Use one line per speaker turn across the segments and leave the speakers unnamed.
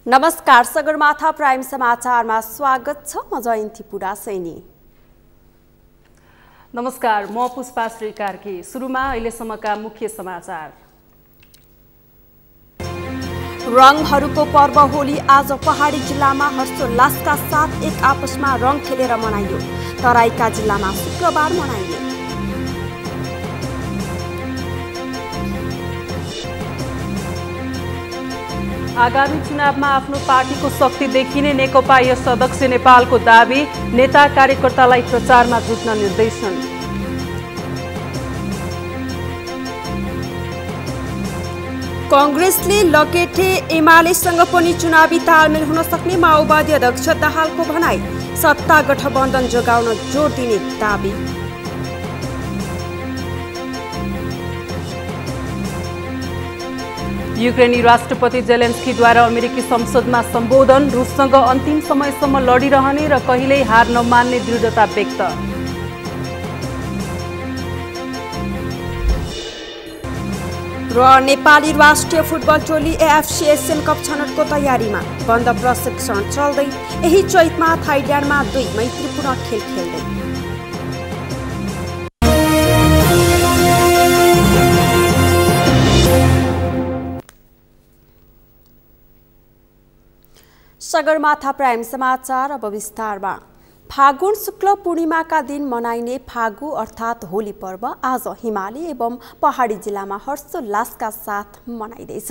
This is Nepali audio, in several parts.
नमस्कार, सगरमाथा प्राइम समाचारमा स्वागत छ। म जयन्ती पुडा सैनी।
नमस्कार, म पुष्पाश्री कार्की। सुरुमा अहिलेसम्मका मुख्य समाचार।
रङहरूको पर्व होली आज पहाडी जिल्लामा हर्षोल्लासका साथ एक आपसमा रङ खेलेर मनाइयो। तराईका जिल्लामा शुक्रबार मनाइयो।
आगामी चुनावमा आफ्नो पार्टीको शक्ति देखिने नेकपा यस अध्यक्ष नेपालको दाबी। नेता कार्यकर्तालाई प्रचारमा जुट्न निर्देशन।
कांग्रेसले लगेटे एमालेसँग पनि चुनावी तालमेल हुन सक्ने माओवादी अध्यक्ष दाहालको भनाई। सत्ता गठबन्धन जोगाउन जोड दिने दाबी।
युक्रेनी राष्ट्रपति जेलेन्स्कीद्वारा अमेरिकी संसदमा सम्बोधन। रुससँग अन्तिम समयसम्म लडिरहने र कहिल्यै हार नमान्ने दृढता व्यक्त।
र नेपाली राष्ट्रिय फुटबल टोली एएफसी एशियन कप छनौटको तयारीमा। बन्द प्रशिक्षण चल्दै। यही चैतमा थाइल्यान्डमा 2 मैत्रीपूर्ण खेल खेल्दै। सगरमाथा प्राइम समाचार अब विस्तारमा। फागुन शुक्ल पूर्णिमाका दिन मनाइने फागु अर्थात् होली पर्व आज हिमाली एवं पहाडी जिल्लामा हर्षोल्लासका साथ मनाइँदैछ।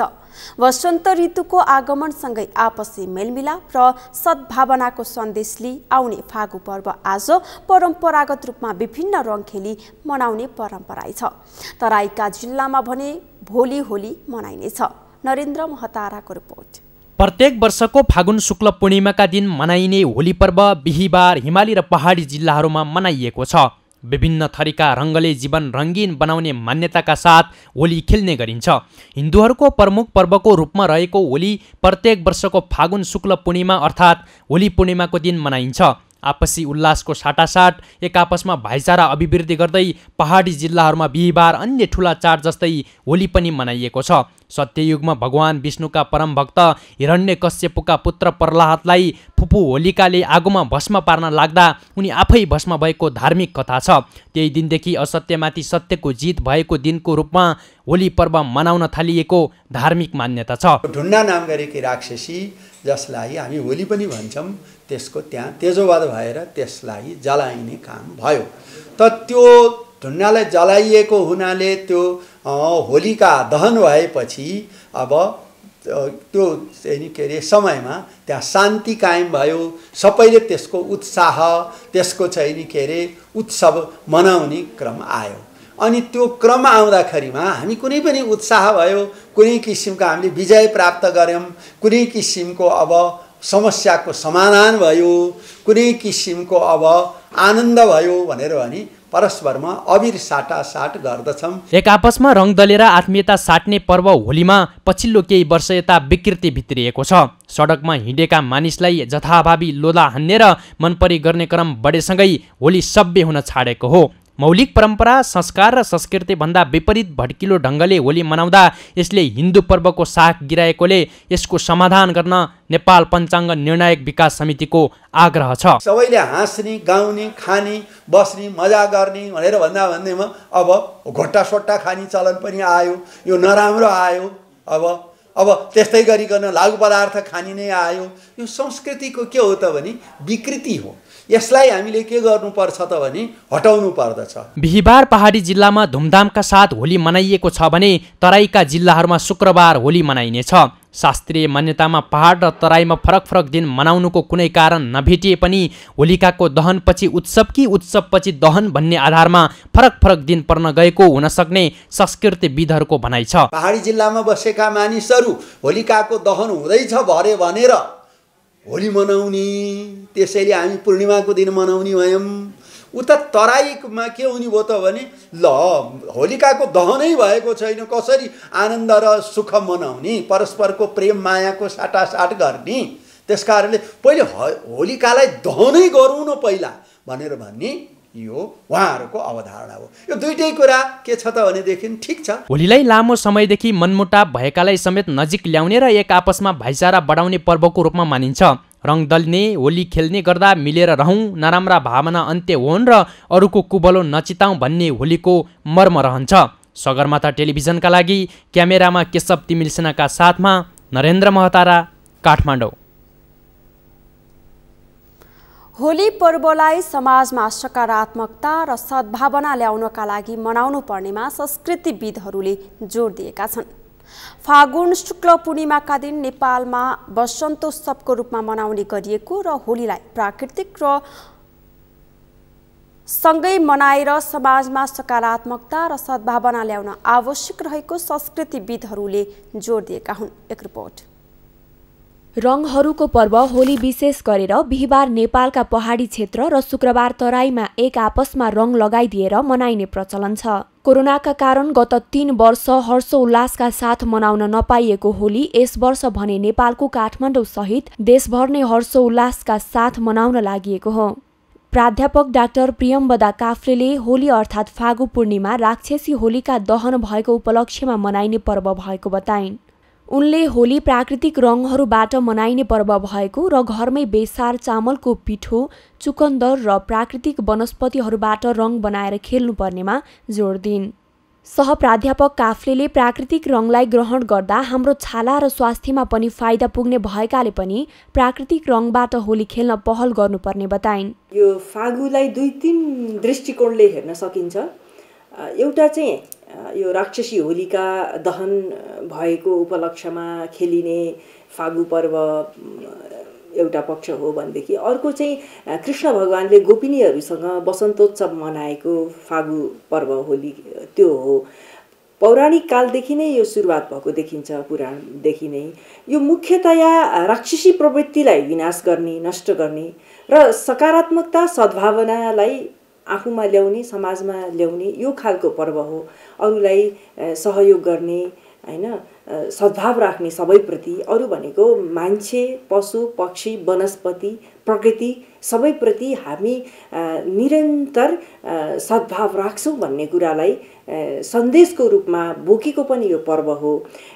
वसन्त ऋतुको आगमनसँगै आपसी मेलमिलाप र सद्भावनाको सन्देश लिई आउने फागु पर्व आज परम्परागत रूपमा विभिन्न रङ खेली मनाउने परम्परा छ। तराईका जिल्लामा भने भोलि होली मनाइनेछ। नरेन्द्र महताराको रिपोर्ट।
प्रत्येक वर्षको फागुन शुक्ल पूर्णिमाका दिन मनाइने होली पर्व बिहीबार हिमाली र पहाडी जिल्लाहरूमा मनाइएको छ। विभिन्न थरीका रङ्गले जीवन रङ्गीन बनाउने मान्यताका साथ होली खेल्ने गरिन्छ। हिन्दूहरूको प्रमुख पर्वको रूपमा रहेको होली प्रत्येक वर्षको फागुन शुक्ल पूर्णिमा अर्थात् होली पूर्णिमाको दिन मनाइन्छ। आपसी उल्लासको साटासाट एक आपसमा भाइचारा अभिवृद्धि गर्दै पहाडी जिल्लाहरूमा बिहीबार अन्य ठुला चाड जस्तै होली पनि मनाइएको छ। सत्ययुगमा भगवान विष्णुका परम भक्त हिरण्यकश्यपका पुत्र प्रह्लादलाई फुपू होलिकाले आगोमा भस्म पार्न लाग्दा उनी आफै भस्म भएको धार्मिक कथा छ। त्यही दिनदेखि असत्यमाथि सत्यको जित भएको दिनको रूपमा होली पर्व मनाउन थालिएको धार्मिक मान्यता छ।
ढुन्ना नाम गरेकी राक्षसी जसलाई हामी होली पनि भन्छौँ, त्यसको त्यहाँ तेजोवाद भएर त्यसलाई जलाइने काम भयो। त त्यो ढुन्नालाई जलाइएको हुनाले त्यो होलिका दहन भएपछि अब त्यो के अरे समयमा त्यहाँ शान्ति कायम भयो। सबैले त्यसको उत्साह त्यसको के अरे उत्सव मनाउने क्रम आयो। अनि त्यो क्रम आउँदाखेरिमा हामी कुनै पनि उत्साह भयो, कुनै किसिमको हामीले विजय प्राप्त गऱ्यौँ, कुनै किसिमको अब समस्याको समाधान भयो, कुनै किसिमको अब आनन्द भयो भनेर भने परस्परमा अबिर साटासाट गर्दछौँ।
एक आपसमा रङ दलेर आत्मीयता साट्ने पर्व होलीमा पछिल्लो केही वर्ष यता विकृति भित्रिएको छ। सडकमा हिँडेका मानिसलाई जथाभावी लोला हान्नेर मनपरी गर्ने क्रम बढेसँगै होली सभ्य हुन छाडेको हो। मौलिक परम्परा संस्कार र संस्कृति भन्दा विपरीत भड्किलो ढङ्गले होली मनाउँदा यसले हिन्दू पर्वको साख गिराएकोले यसको समाधान गर्न नेपाल पञ्चाङ्ग निर्णायक विकास समितिको आग्रह छ।
सबैले हाँस्ने, गाउने, खाने, बस्ने, मजा गर्ने भनेर भन्दामा अब घोट्टा सोट्टा खाने चलन पनि आयो। यो नराम्रो आयो। अब त्यस्तै गरिकन लागु पदार्थ खाने नै आयो। यो संस्कृतिको के हो त भने विकृति हो। यसलाई हामीले के गर्नुपर्छ त भने हटाउनु पर्दछ।
बिहीबार पहाडी जिल्लामा धुमधामका साथ होली मनाइएको छ भने तराईका जिल्लाहरूमा शुक्रबार होली मनाइनेछ। शास्त्रीय मान्यतामा पहाड र तराईमा फरक फरक दिन मनाउनुको कुनै कारण नभेटिए पनि होलिकाको दहनपछि उत्सव कि उत्सवपछि दहन भन्ने आधारमा फरक फरक दिन पर्न गएको हुन सक्ने संस्कृतिविदहरूको भनाइ छ।
पहाडी जिल्लामा बसेका मानिसहरू होलिकाको दहन हुँदैछ भरे भनेर होली मनाउने, त्यसैले हामी पूर्णिमाको दिन मनाउने भयौँ। उता तराईमा के हुने भयो त भने ल होलिकाको दहनै भएको छैन, कसरी आनन्द र सुख मनाउने, परस्परको प्रेम मायाको साटासाट गर्ने। त्यसकारणले पहिले होलिकालाई दहनै गरौँ न पहिला भनेर भन्ने यो उहाँहरूको अवधारणा हो। यो दुईटै कुरा के छ त भनेदेखि ठिक छ,
होलीलाई लामो समयदेखि मनमुटाव भएकालाई समेत नजिक ल्याउने र एक आपसमा भाइचारा बढाउने पर्वको रूपमा मानिन्छ। रङ दल्ने, होली खेल्ने गर्दा मिलेर रहौँ, नराम्रा भावना अन्त्य होन् र अरूको कुबलो नचिताउँ भन्ने होलीको मर्म रहन्छ। सगरमाथा टेलिभिजनका लागि क्यामेरामा केशव तिमिलसेनाका साथमा नरेन्द्र महतारा, काठमाडौँ।
होली पर्वलाई समाजमा सकारात्मकता र सद्भावना ल्याउनका लागि मनाउनु पर्नेमा संस्कृतिविदहरूले जोड दिएका छन्। फागुन शुक्ल पूर्णिमाका दिन नेपालमा वसन्तोत्सवको रूपमा मनाउने गरिएको र होलीलाई प्राकृतिक र सँगै मनाएर समाजमा सकारात्मकता र सद्भावना ल्याउन आवश्यक रहेको संस्कृतिविदहरूले जोड दिएका हुन्। एक रिपोर्ट।
रङहरूको पर्व होली विशेष गरेर बिहिबार नेपालका पहाडी क्षेत्र र शुक्रबार तराईमा एक आपसमा रङ लगाइदिएर मनाइने प्रचलन छ। कोरोनाका कारण गत 3 वर्ष हर्षोल्लासका साथ मनाउन नपाइएको होली यस वर्ष भने नेपालको काठमाडौँ सहित देशभर नै हर्षोल्लासका साथ मनाउन लागि हो। प्राध्यापक डाक्टर प्रियम्बदा काफ्लेले होली अर्थात् फागु पूर्णिमा राक्षसी होलीका दहन भएको उपलक्ष्यमा मनाइने पर्व भएको बताइन्। उनले होली प्राकृतिक रङहरूबाट मनाइने पर्व भएको र घरमै बेसार चामलको पिठो, चुकन्दर र प्राकृतिक वनस्पतिहरूबाट रङ बनाएर खेल्नुपर्नेमा जोड दिइन्। सहप्राध्यापक काफ्लेले प्राकृतिक रङलाई ग्रहण गर्दा हाम्रो छाला र स्वास्थ्यमा पनि फाइदा पुग्ने भएकाले पनि प्राकृतिक रङबाट होली खेल्न पहल गर्नुपर्ने बताइन्।
यो फागुलाई 2-3 दृष्टिकोणले हेर्न सकिन्छ। एउटा चाहिँ यो राक्षसी होलिका दहन भएको उपलक्ष्यमा खेलिने फागु पर्व एउटा पक्ष हो भनेदेखि अर्को चाहिँ कृष्ण भगवानले गोपिनीहरूसँग वसन्तोत्सव मनाएको फागु पर्व होली त्यो हो। पौराणिक कालदेखि नै यो सुरुवात भएको देखिन्छ, पुराणदेखि नै। यो मुख्यतया राक्षसी प्रवृत्तिलाई विनाश गर्ने, नष्ट गर्ने र सकारात्मकता सद्भावनालाई आफूमा ल्याउने, समाजमा ल्याउने यो खालको पर्व हो। अरूलाई सहयोग गर्ने, हैन, सद्भाव राख्ने सबैप्रति। अरू भनेको मान्छे, पशु, पक्षी, वनस्पति, प्रकृति सबैप्रति हामी निरन्तर सद्भाव राख्छौँ भन्ने कुरालाई सन्देशको रूपमा बोकेको पनि यो पर्व हो।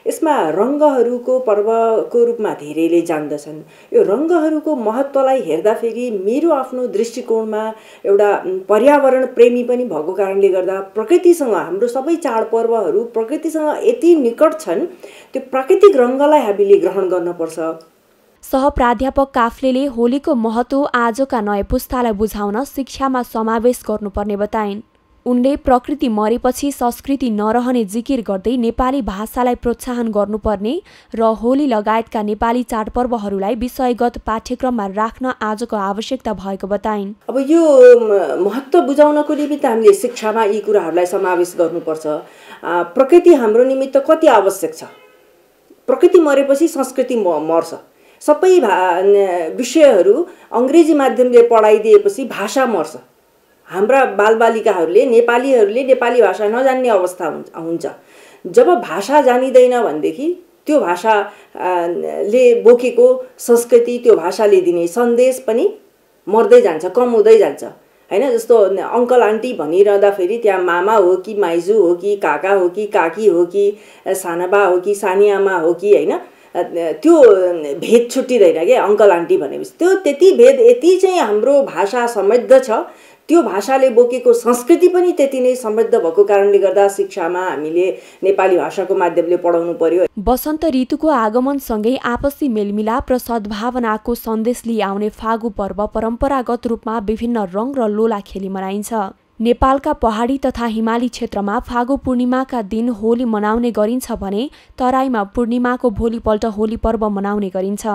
यसमा रङ्गहरूको पर्वको रूपमा धेरैले जान्दछन्। यो रङ्गहरूको महत्त्वलाई हेर्दाफेरि मेरो आफ्नो दृष्टिकोणमा एउटा पर्यावरण प्रेमी पनि भएको कारणले गर्दा प्रकृतिसँग हाम्रो सबै चाडपर्वहरू प्रकृतिसँग यति निकट छन्, त्यो प्राकृतिक रङ्गलाई हामीले ग्रहण गर्नुपर्छ।
सहप्राध्यापक काफ्लेले होलीको महत्त्व आजका नयाँ पुस्तालाई बुझाउन शिक्षामा समावेश गर्नुपर्ने बताइन्। उनले प्रकृति मरेपछि संस्कृति नरहने जिकिर गर्दै नेपाली भाषालाई प्रोत्साहन गर्नुपर्ने र होली लगायतका नेपाली चाडपर्वहरूलाई विषयगत पाठ्यक्रममा राख्न आजको आवश्यकता भएको बताइन्।
अब यो महत्त्व बुझाउनको निमित्त हामीले शिक्षामा यी कुराहरूलाई समावेश गर्नुपर्छ। प्रकृति हाम्रो निमित्त कति आवश्यक छ। प्रकृति मरेपछि संस्कृति मर्छ। सबै विषयहरू अङ्ग्रेजी माध्यमले पढाइदिएपछि भाषा मर्छ। हाम्रा बालबालिकाहरूले नेपाली भाषा नजान्ने अवस्था हुन्छ। जब भाषा जानिँदैन भनेदेखि त्यो भाषाले बोकेको संस्कृति, त्यो भाषाले दिने सन्देश पनि मर्दै जान्छ, कम हुँदै जान्छ, हैन। जस्तो अङ्कल आन्टी भनिरहँदाखेरि त्यहाँ मामा हो कि माइजू हो कि काका हो कि काकी हो कि सानाबा हो कि सानी आमा हो कि, हैन, त्यो भेद छुट्टिँदैन क्या अङ्कल आन्टी भनेपछि। त्यो त्यति भेद यति चाहिँ हाम्रो भाषा समृद्ध छ, त्यो भाषाले बोकेको संस्कृति पनि त्यति नै समृद्ध भएको कारणले गर्दा शिक्षामा हामीले नेपाली भाषाको माध्यमले पढाउनु पर्यो।
वसन्त ऋतुको आगमनसँगै आपसी मेलमिलाप र सद्भावनाको सन्देश लिई आउने फागु पर्व परम्परागत रूपमा विभिन्न रङ र लोला खेली मनाइन्छ। नेपालका पहाडी तथा हिमाली क्षेत्रमा फागु पूर्णिमाका दिन होली मनाउने गरिन्छ भने तराईमा पूर्णिमाको भोलिपल्ट होली पर्व मनाउने गरिन्छ।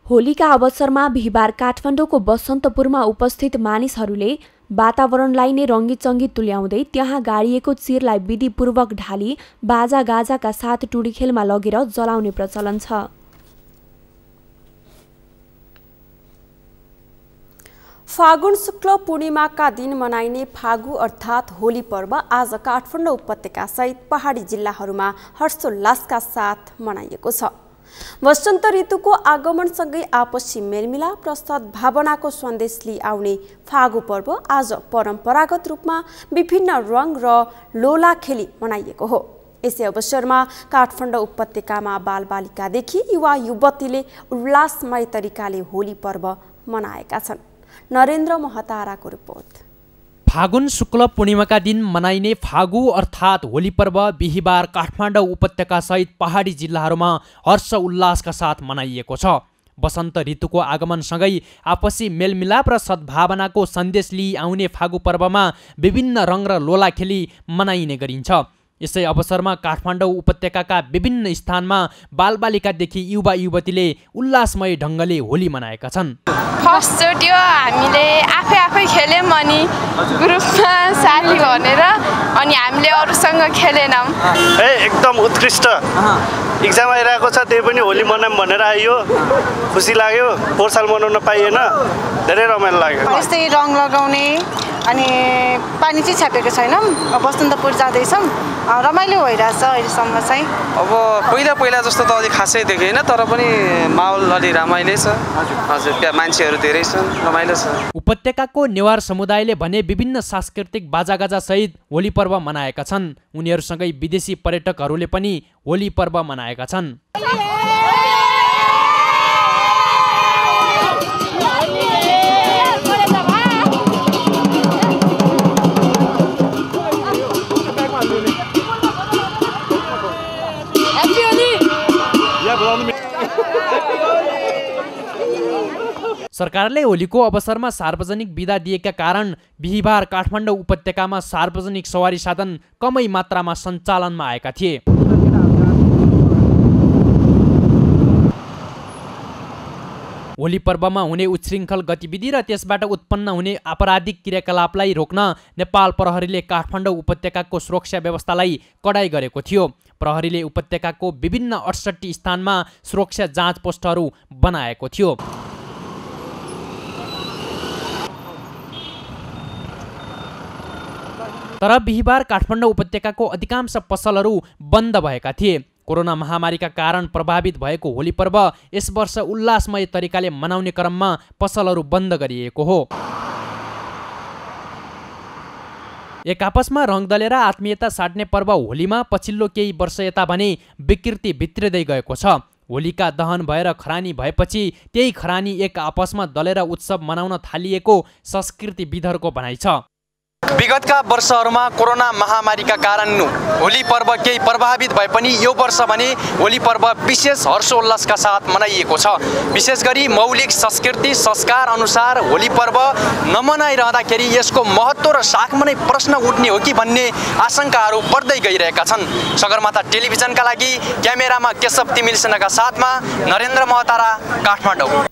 होलीका अवसरमा बिहिबार काठमाडौँको बसन्तपुरमा उपस्थित मानिसहरूले वातावरणलाई नै रङ्गीचङ्गी तुल्याउँदै त्यहाँ गाडिएको चिरलाई विधिपूर्वक ढाली बाजागाजाका साथ टुडीखेलमा लगेर जलाउने प्रचलन छ।
फागुन शुक्ल पूर्णिमाका दिन मनाइने फागु अर्थात् होली पर्व आज काठमाडौँ उपत्यका सहित पहाडी जिल्लाहरूमा हर्षोल्लासका साथ मनाइएको छ। वसन्त ऋतुको आगमनसँगै आपसी मेलमिलाप र सद्भावनाको सन्देश लिई आउने फागु पर्व आज परम्परागत रूपमा विभिन्न रङ र लोला खेली मनाइएको हो। यसै अवसरमा काठमाडौँ उपत्यकामा बालबालिकादेखि युवा युवतीले उल्लासमय तरिकाले होली पर्व मनाएका छन्। नरेन्द्र महताराको रिपोर्ट।
फागुन शुक्ल पूर्णिमाका दिन मनाइने फागु अर्थात् होली पर्व बिहिबार काठमाडौँ उपत्यका सहित पहाडी जिल्लाहरूमा हर्ष उल्लासका साथ मनाइएको छ। वसन्त ऋतुको आगमनसँगै आपसी मेलमिलाप र सद्भावनाको सन्देश लिई आउने फागु पर्वमा विभिन्न रङ र लोला खेली मनाइने गरिन्छ। यसै अवसरमा काठमाडौँ उपत्यकाका विभिन्न स्थानमा बालबालिकादेखि युवा युवतीले उल्लासमय ढङ्गले होली मनाएका छन्।
फर्स्टचोटि हामीले आफै खेल्यौँ अनि ग्रुपमा साथी भनेर अनि हामीले अरूसँग खेलेनौँ।
एकदम उत्कृष्ट इक्जाम आइरहेको छ, त्यही पनि होली मनाऊँ भनेर आइयो, खुसी लाग्यो। पोहोर साल मनाउन पाइएन, धेरै रमाइलो लाग्यो।
यस्तै रङ लगाउने अनि पानी चाहिँ छापेको छैनौँ, बसन्तपुर जाँदैछौँ, रमाइलो भइरहेछ अहिलेसम्म चाहिँ।
अब पहिला जस्तो त अलि खासै देखेन, तर पनि माहौल अलि रमाइलो छ। हजुर, मान्छेहरू धेरै छन्, रमाइलो छ।
उपत्यकाको नेवार समुदायले भने विभिन्न सांस्कृतिक बाजागाजा सहित होली पर्व मनाएका छन्। उनीहरूसँगै विदेशी पर्यटकहरूले पनि होली पर्व मनाएका छन्। सरकारले होलीको अवसरमा सार्वजनिक बिदा दिएका कारण बिहिबार काठमाडौँ उपत्यकामा सार्वजनिक सवारी साधन कमै मात्रामा सञ्चालनमा आएका थिए। होली पर्वमा हुने उच्छृङ्खल गतिविधि र त्यसबाट उत्पन्न हुने आपराधिक क्रियाकलापलाई रोक्न नेपाल प्रहरीले काठमाडौँ उपत्यकाको सुरक्षा व्यवस्थालाई कडाई गरेको थियो। प्रहरीले उपत्यकाको विभिन्न 68 स्थानमा सुरक्षा जाँच पोस्टहरू बनाएको थियो। तर बिहिबार काठमाडौँ उपत्यकाको अधिकांश पसलहरू बन्द भएका थिए। कोरोना महामारीका कारण प्रभावित भएको होली पर्व यस वर्ष उल्लासमय तरिकाले मनाउने क्रममा पसलहरू बन्द गरिएको हो। एक आपसमा रङ दलेर आत्मीयता साट्ने पर्व होलीमा पछिल्लो केही वर्ष यता भने विकृति भित्रिँदै गएको छ। होलिका दहन भएर खरानी भएपछि त्यही खरानी एक आपसमा दलेर उत्सव मनाउन थालिएको संस्कृतिविदहरूको भनाइ छ।
विगतका वर्षहरूमा कोरोना महामारीका कारण होली पर्व केही प्रभावित भए पनि यो वर्ष भने होली पर्व विशेष हर्षोल्लासका साथ मनाइएको छ। विशेष गरी मौलिक संस्कृति संस्कार अनुसार होली पर्व नमनाइरहँदाखेरि यसको महत्त्व र साखमा नै प्रश्न उठ्ने हो कि भन्ने आशंकाहरू बढ्दै गइरहेका छन्। सगरमाथा टेलिभिजनका लागि क्यामेरामा केशव तिमिलसेनाका साथमा नरेन्द्र महतारा, काठमाडौँ।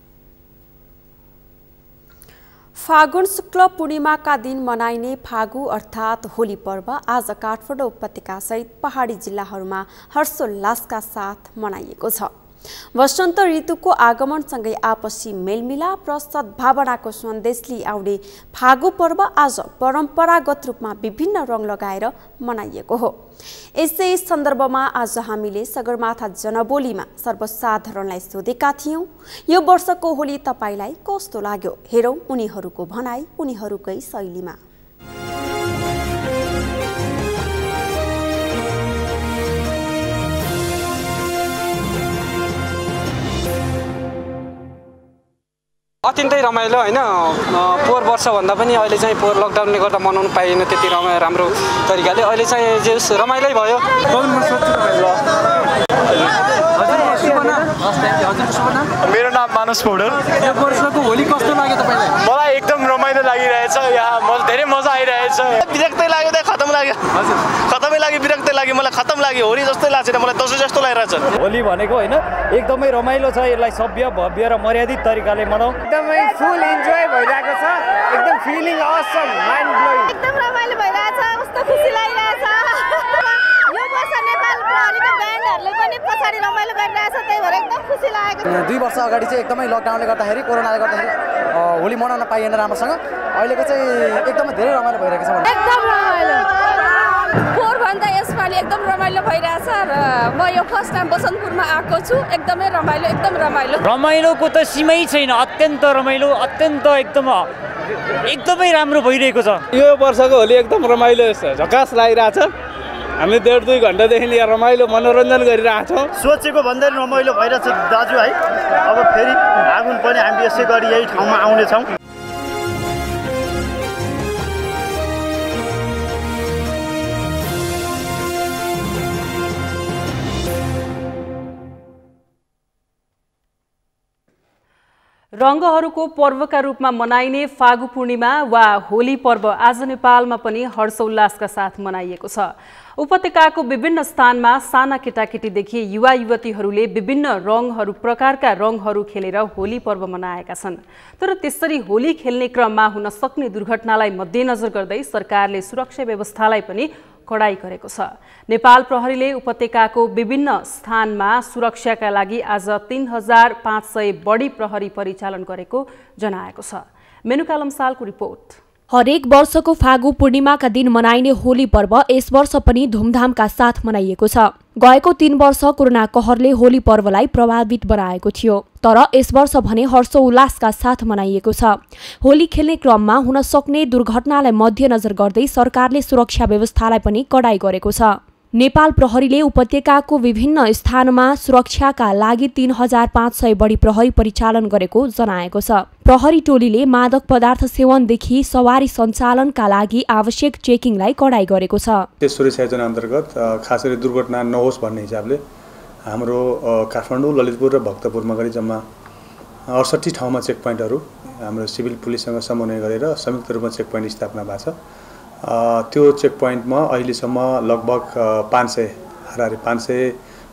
फागुन शुक्ल पूर्णिमाका दिन मनाइने फागु अर्थात् होली पर्व आज काठमाडौँ उपत्यका सहित पहाडी जिल्लाहरूमा हर्षोल्लासका साथ मनाइएको छ। वसन्त ऋतुको आगमनसँगै आपसी मेलमिलाप र सद्भावनाको सन्देश लिई आउने फागु पर्व आज परम्परागत रूपमा विभिन्न रङ लगाएर मनाइएको हो। यसै सन्दर्भमा आज हामीले सगरमाथा जनबोलीमा सर्वसाधारणलाई सोधेका थियौं, यो वर्षको होली तपाईलाई कस्तो लाग्यो? हेरौं उनीहरूको भनाई उनीहरूकै शैलीमा।
अत्यन्तै रमाइलो होइन। पोहोर वर्षभन्दा पनि अहिले चाहिँ पोहोर लकडाउनले गर्दा मनाउनु पाइएन त्यति राम्रो तरिकाले। अहिले चाहिँ जे रमाइलै भयो।
मेरो नाम मानस पौडेल।
यो वर्षको होली कस्तो लाग्यो तपाईलाई?
मलाई एकदम रमाइलो लागिरहेछ। यहाँ धेरै मजा आइरहेछ। विरक्तै लाग्यो त खतम लाग्यो। हजुर, खतमै लाग्यो, विरक्तै लाग्यो। मलाई खतम लाग्यो, होली जस्तै लाग्छ, मलाई दसैँ जस्तो लागिरहेछ।
होली भनेको होइन एकदमै रमाइलो छ। यसलाई सभ्य भव्य र मर्यादित तरिकाले मनाऊ।
एकदमै फुल इन्जोय भइरहेको छ। एकदम फिलिङ असम, माइन्ड ब्लोइङ। एकदम रमाइलो भइरहेछ, कस्तो खुसी लागिरहेछ। यो वर्ष नेपाल प्रहरीको ब्यान्डहरुले पनि पछाडी रमाइलो गरिरहेछ, त्यही भएर एकदम खुसी लागेको छ।
2 वर्ष अगाडि चाहिँ एकदमै लकडाउनले गर्दाखेरि कोरोनाले गर्दाखेरि होली मनाउन पाइएन राम्रोसँग। अहिलेको चाहिँ एकदमै धेरै रमाइलो भइरहेको छ।
एकदम रमाइलो। पोहोर भन्दा यसमा
नेपाली एकदम रमाइलो भइरहेछ र म यो फर्स्ट टाइम बसन्तपुरमा आएको छु। एकदमै रमाइलो, एकदम रमाइलो।
रमाइलोको त सीमै छैन, अत्यन्त रमाइलो, अत्यन्त एकदमै राम्रो भइरहेको छ।
यो वर्षको होली एकदम रमाइलो झकास लागिरहेछ। हामीले 1.5-2 घण्टादेखि यहाँ रमाइलो मनोरञ्जन गरिरहेछौँ।
सोचेको भन्दा रमाइलो भइरहेछ दाजु है। अब फेरि आगुन पनि हामी यसै गरी यही ठाउँमा आउनेछौँ।
रङ्गहरूको पर्वका रूपमा मनाइने फागु पूर्णिमा वा होली पर्व आज नेपालमा पनि हर्षोल्लासका साथ मनाइएको छ। उपत्यकाको विभिन्न स्थानमा साना केटाकेटीदेखि युवा युवतीहरूले विभिन्न प्रकारका रङहरू खेलेर होली पर्व मनाएका छन्। तर त्यसरी होली खेल्ने क्रममा हुन सक्ने दुर्घटनालाई मध्यनजर गर्दै सरकारले सुरक्षा व्यवस्थालाई पनि कडाई गरेको छ। नेपाल प्रहरीले उपत्यकाको विभिन्न स्थानमा सुरक्षाका लागि आज 3500 बढी प्रहरी परिचालन गरेको जनाएको छ। मेनुका लम्सालको रिपोर्ट।
हरेक वर्षको फागु पूर्णिमाका दिन मनाइने होली पर्व यस वर्ष पनि धुमधामका साथ मनाइएको छ। गएको 3 वर्ष कोरोना कहरले होली पर्वलाई प्रभावित बनाएको थियो, तर यस वर्ष भने हर्षोल्लासका साथ मनाइएको छ। होली खेल्ने क्रममा हुन सक्ने दुर्घटनालाई मध्यनजर गर्दै सरकारले सुरक्षा व्यवस्थालाई पनि कडाई गरेको छ। नेपाल प्रहरीले उपत्यकाको विभिन्न स्थानमा सुरक्षाका लागि 3500 बढी प्रहरी परिचालन गरेको जनाएको छ। प्रहरी टोलीले मादक पदार्थ सेवनदेखि सवारी सञ्चालनका लागि आवश्यक चेकिङलाई कडाई गरेको छ।
त्यस सुरक्षा योजना अन्तर्गत खास गरी दुर्घटना नहोस् भन्ने हिसाबले हाम्रो काठमाडौँ, ललितपुर र भक्तपुरमा गरी जम्मा 68 ठाउँमा चेक पोइन्टहरू हाम्रो सिभिल पुलिससँग समन्वय गरेर संयुक्त रूपमा चेक पोइन्ट स्थापना भएको छ। त्यो चेक पोइन्टमा अहिलेसम्म लगभग 500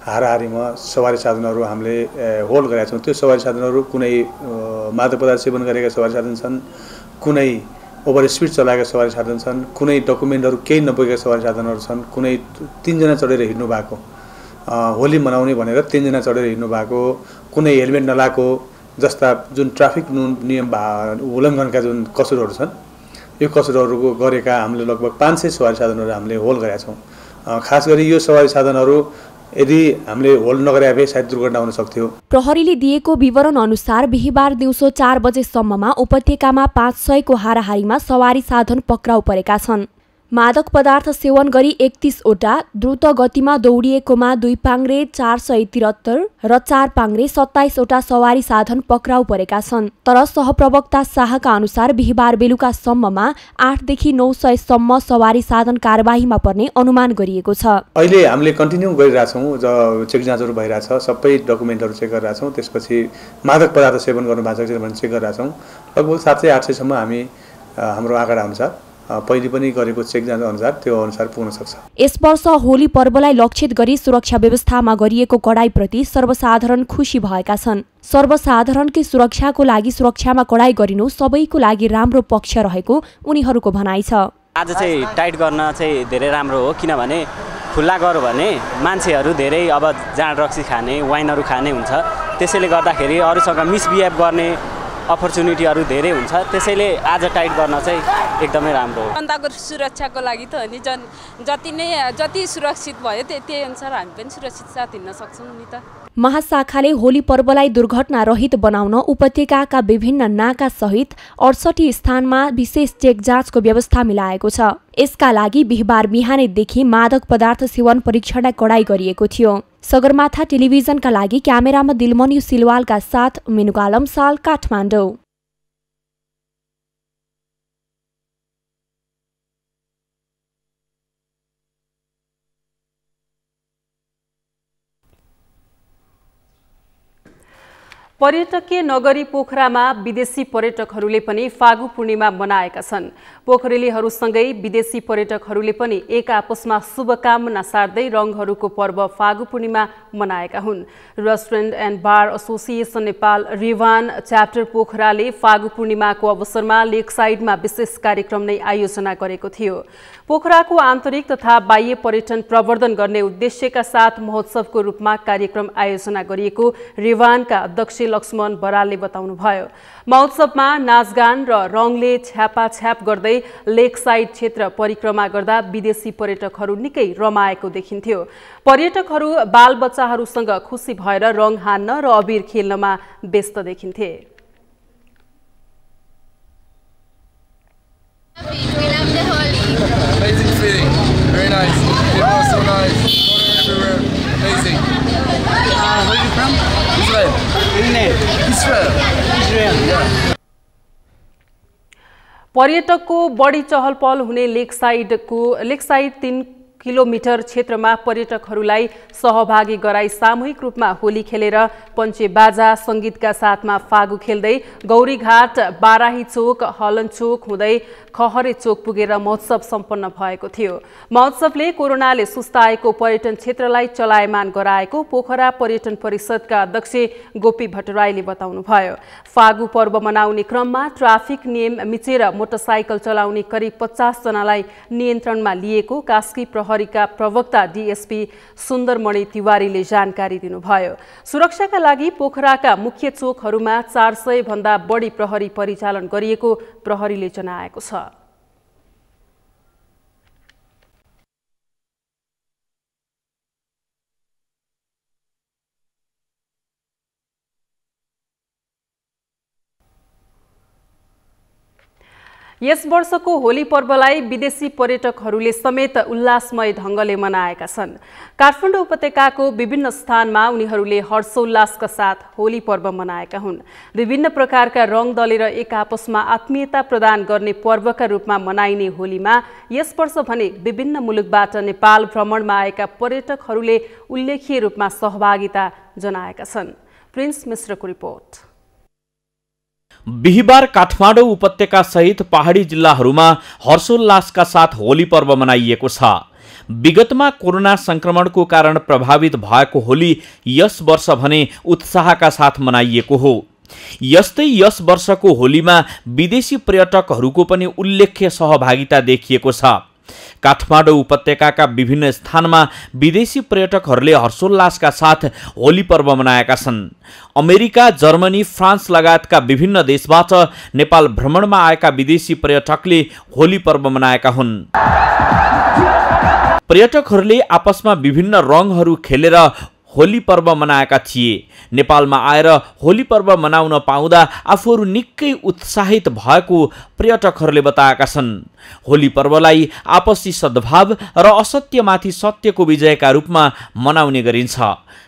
हाराहारीमा सवारी साधनहरू हामीले होल्ड गरेका छौँ। त्यो सवारी साधनहरू कुनै मादक पदार्थ सेवन गरेका सवारी साधन छन्, कुनै ओभर स्पिड चलाएका सवारी साधन छन्, कुनै डकुमेन्टहरू केही नपुगेका सवारी साधनहरू छन्, कुनै 3 जना चढेर हिँड्नु भएको, होली मनाउने भनेर 3 जना चढेर हिँड्नु भएको, कुनै हेलमेट नलाएको जस्ता जुन ट्राफिक नियम उल्लङ्घनका जुन कसुरहरू छन्, यो कसुरहरूको गरेका हामीले लगभग 500 सवारी साधनहरू हामीले होल्ड गरेका छौँ। खास गरी यो सवारी साधनहरू यदि हामीले होल्ड नगरे भए सायद दुर्घटना हुन सक्थ्यो।
प्रहरीले दिएको विवरण अनुसार बिहीबार दिउँसो 4 बजेसम्ममा उपत्यकामा 500 को हाराहारीमा सवारी साधन पक्राउ परेका छन्। मादक पदार्थ सेवन गरी 31 वटा, द्रुत गतिमा दौडिएकोमा 2 पाङ्ग्रे 473 र 4 पाङ्ग्रे 27 वटा सवारी साधन पक्राउ परेका छन्। तर सहप्रवक्ता शाहका अनुसार बिहीबार बेलुकासम्ममा 8 देखि 900 सम्म सवारी साधन कारबाहीमा पर्ने अनुमान गरिएको छ।
अहिले हामीले कन्टिन्यू गरिरहेछौँ, चेक जाँचहरू भइरहेछ, सबै डकुमेन्टहरू चेक गरिरहेछौँ। त्यसपछि मादक पदार्थ सेवन गर्नु भएको छ भने चेक गरिरहेछौँ। लगभग 700-800 सम्म हामी हाम्रो आँकडा अनुसार पहिले पनि गरेको चेक जाँच अनुसार त्यो अनुसार पुग्न सक्छ।
यस वर्ष होली पर्वलाई लक्षित गरी सुरक्षा व्यवस्थामा गरिएको कडाईप्रति सर्वसाधारण खुसी भएका छन्। सर्वसाधारणकै सुरक्षाको लागि सुरक्षामा कडाई गरिनु सबैको लागि राम्रो पक्ष रहेको उनीहरूको भनाइ छ।
आज चाहिँ टाइट गर्न चाहिँ धेरै राम्रो हो, किनभने खुल्ला गर्यो भने मान्छेहरू धेरै अब जाँड रक्सी खाने, वाइनहरू खाने हुन्छ। त्यसैले गर्दाखेरि अरूसँग मिसबिहेभ गर्ने अपर्च्युनिटीहरू धेरै हुन्छ। त्यसैले आज टाइट गर्न चाहिँ एकदमै राम्रो हो।
जनताको सुरक्षाको लागि त हो नि, जति सुरक्षित भयो त्यही अनुसार हामी पनि सुरक्षित साथ हिँड्न सक्छौँ नि त।
महाशाखाले होली पर्वलाई दुर्घटना रहित बनाउन उपत्यकाका विभिन्न नाका सहित 68 स्थानमा विशेष चेक जाँचको व्यवस्था मिलाएको छ। यसका लागि बिहीबार बिहानैदेखि मादक पदार्थ सेवन परीक्षणलाई कडाई गरिएको थियो। सगरमाथा टेलिभिजनका लागि क्यामेरामा दिलमन्यु सिलवालका साथ मेनुका लम्साल, काठमाडौँ।
पर्यटकीय नगरी पोखरामा विदेशी पर्यटकहरूले पनि फागु पूर्णिमा मनाएका छन्। पोखरेलीहरूसँगै विदेशी पर्यटकहरूले पनि एक आपसमा शुभकामना सार्दै रङहरूको पर्व फागु पूर्णिमा मनाएका हुन्। Restaurant and bar association Nepal रिवान च्याप्टर पोखराले फागु पूर्णिमाको अवसरमा लेकसाइडमा विशेष कार्यक्रम नै आयोजना गरेको थियो। पोखराको आन्तरिक तथा बाह्य पर्यटन प्रवर्धन गर्ने उद्देश्यका साथ महोत्सवको रूपमा कार्यक्रम आयोजना गरिएको रिवानका अध्यक्ष लक्ष्मण बरालले बताउनुभयो। महोत्सवमा नाचगान र रङले छ्यापाछ्याप गर्दै लेक साइड क्षेत्र परिक्रमा गर्दा विदेशी पर्यटकहरू निकै रमाएको देखिन्थ्यो। पर्यटकहरू बालबच्चाहरूसँग खुसी भएर रङ हान्न र अबिर खेल्नमा व्यस्त देखिन्थे।
Amazing feeling, very nice. People are so nice, everywhere, amazing. Where are you from? Israel. Yeah.
पर्यटकको बढी चहल पहल हुने लेक साइड 3 किलोमिटर क्षेत्रमा पर्यटकहरूलाई सहभागी गराई सामूहिक रूपमा होली खेलेर पञ्चे बाजा संगीतका साथमा फागु खेल्दै गौरीघाट, बाराही चोक, हलन चोक हुँदै खहरे चोक पुगेर महोत्सव सम्पन्न भएको थियो। महोत्सवले कोरोनाले सुस्ताएको पर्यटन क्षेत्रलाई चलायमान गराएको पोखरा पर्यटन परिषदका अध्यक्ष गोपी भट्टराईले बताउनुभयो। फागु पर्व मनाउने क्रममा ट्राफिक नियम मिचेर मोटरसाइकल चलाउने करिब 50 जनालाई नियन्त्रणमा लिएको कास्की प्रहरीका प्रवक्ता डीएसपी सुन्दरमणि तिवारीले जानकारी दिनुभयो। सुरक्षाका लागि पोखराका मुख्य चोकहरूमा 400 भन्दा बढी प्रहरी परिचालन गरिएको प्रहरीले जनाएको छ। यस वर्षको होली पर्वलाई विदेशी पर्यटकहरूले समेत उल्लासमय ढंगले मनाएका छन्। काठमाडौँ उपत्यकाको विभिन्न स्थानमा उनीहरूले हर्षोल्लासका साथ होली पर्व मनाएका हुन्। विभिन्न प्रकारका रङ दलेर एक आपसमा आत्मीयता प्रदान गर्ने पर्वका रूपमा मनाइने होलीमा यस वर्ष भने विभिन्न मुलुकबाट नेपाल भ्रमणमा आएका पर्यटकहरूले उल्लेख्य रूपमा सहभागिता जनाएका छन्। प्रिन्स मिश्रको रिपोर्ट।
बिहिबार काठमाडौँ उपत्यका सहित पहाडी जिल्लाहरूमा हर्षोल्लासका साथ होली पर्व मनाइएको छ। विगतमा कोरोना संक्रमणको कारण प्रभावित भएको होली यस वर्ष भने उत्साहका साथ मनाइएको हो। यस्तै यस वर्षको होलीमा विदेशी पर्यटकहरूको पनि उल्लेख्य सहभागिता देखिएको छ। काठमाडौँ उपत्यकाका विभिन्न स्थानमा विदेशी पर्यटकहरूले हर्षोल्लासका साथ होली पर्व मनाएका छन्। अमेरिका, जर्मनी, फ्रान्स लगायतका विभिन्न देशबाट नेपाल भ्रमणमा आएका विदेशी पर्यटकले होली पर्व मनाएका हुन्। पर्यटकहरूले आपसमा विभिन्न रङहरू खेलेर होली पर्व मनाएका थिए। नेपालमा आएर होली पर्व मनाउन पाउँदा आफूहरू निकै उत्साहित भएको पर्यटकहरूले बताएका छन्। होली पर्वलाई आपसी सद्भाव र असत्यमाथि सत्यको विजयका रूपमा मनाउने गरिन्छ।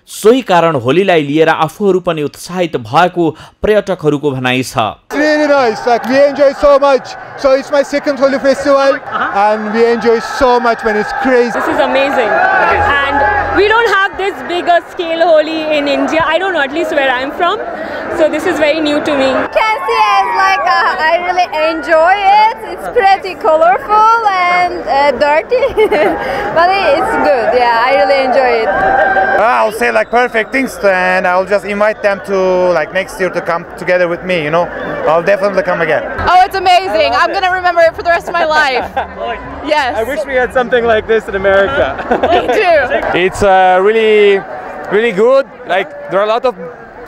सोही कारण होलीलाई लिएर आफूहरू पनि उत्साहित भएको पर्यटकहरूको भनाइ छ।
Really nice, like we enjoy so much. So it's my second Holi festival and we enjoy so much when it's crazy.
This is amazing. And we don't have this bigger scale Holi in India. I don't know, at least where I'm from. So this is very new to me.
Can see it's like I really enjoy it. It's pretty colorful and dirty, but it's good. Yeah, I really enjoy it.
I'll say like perfect things, and I'll just invite them to like next year to come together with me. You know, I'll definitely come again.
Oh, it's amazing! I'm gonna remember it for the rest of my life. Yes.
I wish we had something like this in America.
Me too.
It's really good. Like there are a lot of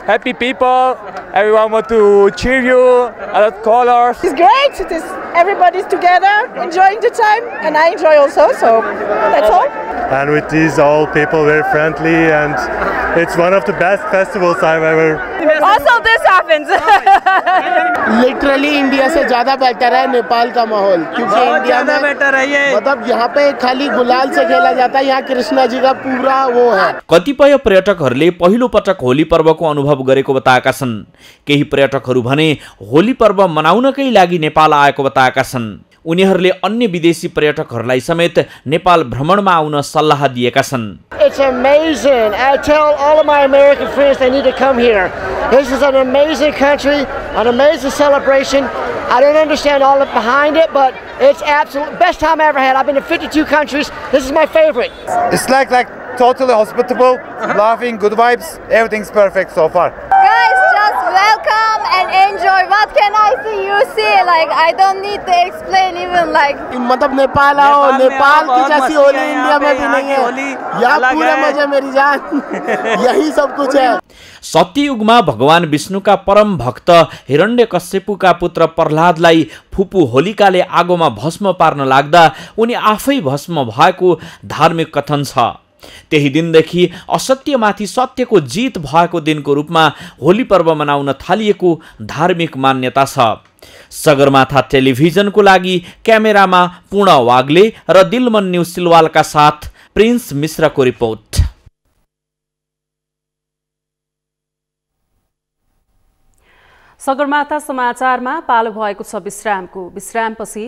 happy people. Everyone wants to cheer you. A lot of colors.
It's great. It is everybody's together, enjoying the time, and I enjoy also. So that's all.
And with these all people very friendly, and it's one of the best festivals I've ever.
Also, this happens.
Literally, India से ज़्यादा बेटर है नेपाल का माहौल, क्योंकि इंडिया में बेटर है ये। मतलब यहाँ पे खाली गुलाल से खेला जाता है, यहाँ कृष्णा जी का पूरा वो है।
कतिपय पर्यटकहरूले पहिलो पटक होली पर्वको अनुभव गरेको बताएका छन्। केही पर्यटकहरू भने होली पर्व मनाउनकै लागि नेपाल आएको बताएका छन्। उनीहरूले अन्य विदेशी पर्यटकहरूलाई समेत नेपाल भ्रमणमा आउन सल्लाह दिएका छन्।
It's amazing. I tell all of my American friends they need to come here. This is an amazing country, an amazing celebration. I don't understand all of behind it, but it's absolute best time I ever had. I've been to 52 countries. This is my favorite.
It's like totally hospitable, laughing, good vibes. Everything's perfect so far.
Guys, just welcome and enjoy. What can I see? You see, like I don't need to explain even like.
मतलब नेपाल आओ, नेपाल की जैसी होली इंडिया में भी नहीं है। यहाँ पूरा मजा मेरी जान, यही सब कुछ है।
सत्ययुगमा भगवान विष्णुका परम भक्त हिरण्यकश्यपुका पुत्र प्रह्लादलाई फुपू होलिकाले आगोमा भस्म पार्न लाग्दा उनी आफै भस्म भएको धार्मिक कथन छ। त्यही दिनदेखि असत्यमाथि सत्यको जित भएको दिनको रूपमा होली पर्व मनाउन थालिएको धार्मिक मान्यता छ। सगरमाथा टेलिभिजनको लागि क्यामेरामा पूर्ण वाग्ले र दिलमन न्यूज सिलवालका साथ प्रिन्स मिश्रको रिपोर्ट।
सगरमाथा समाचारमा पालो भएको छ विश्रामको। विश्रामपछि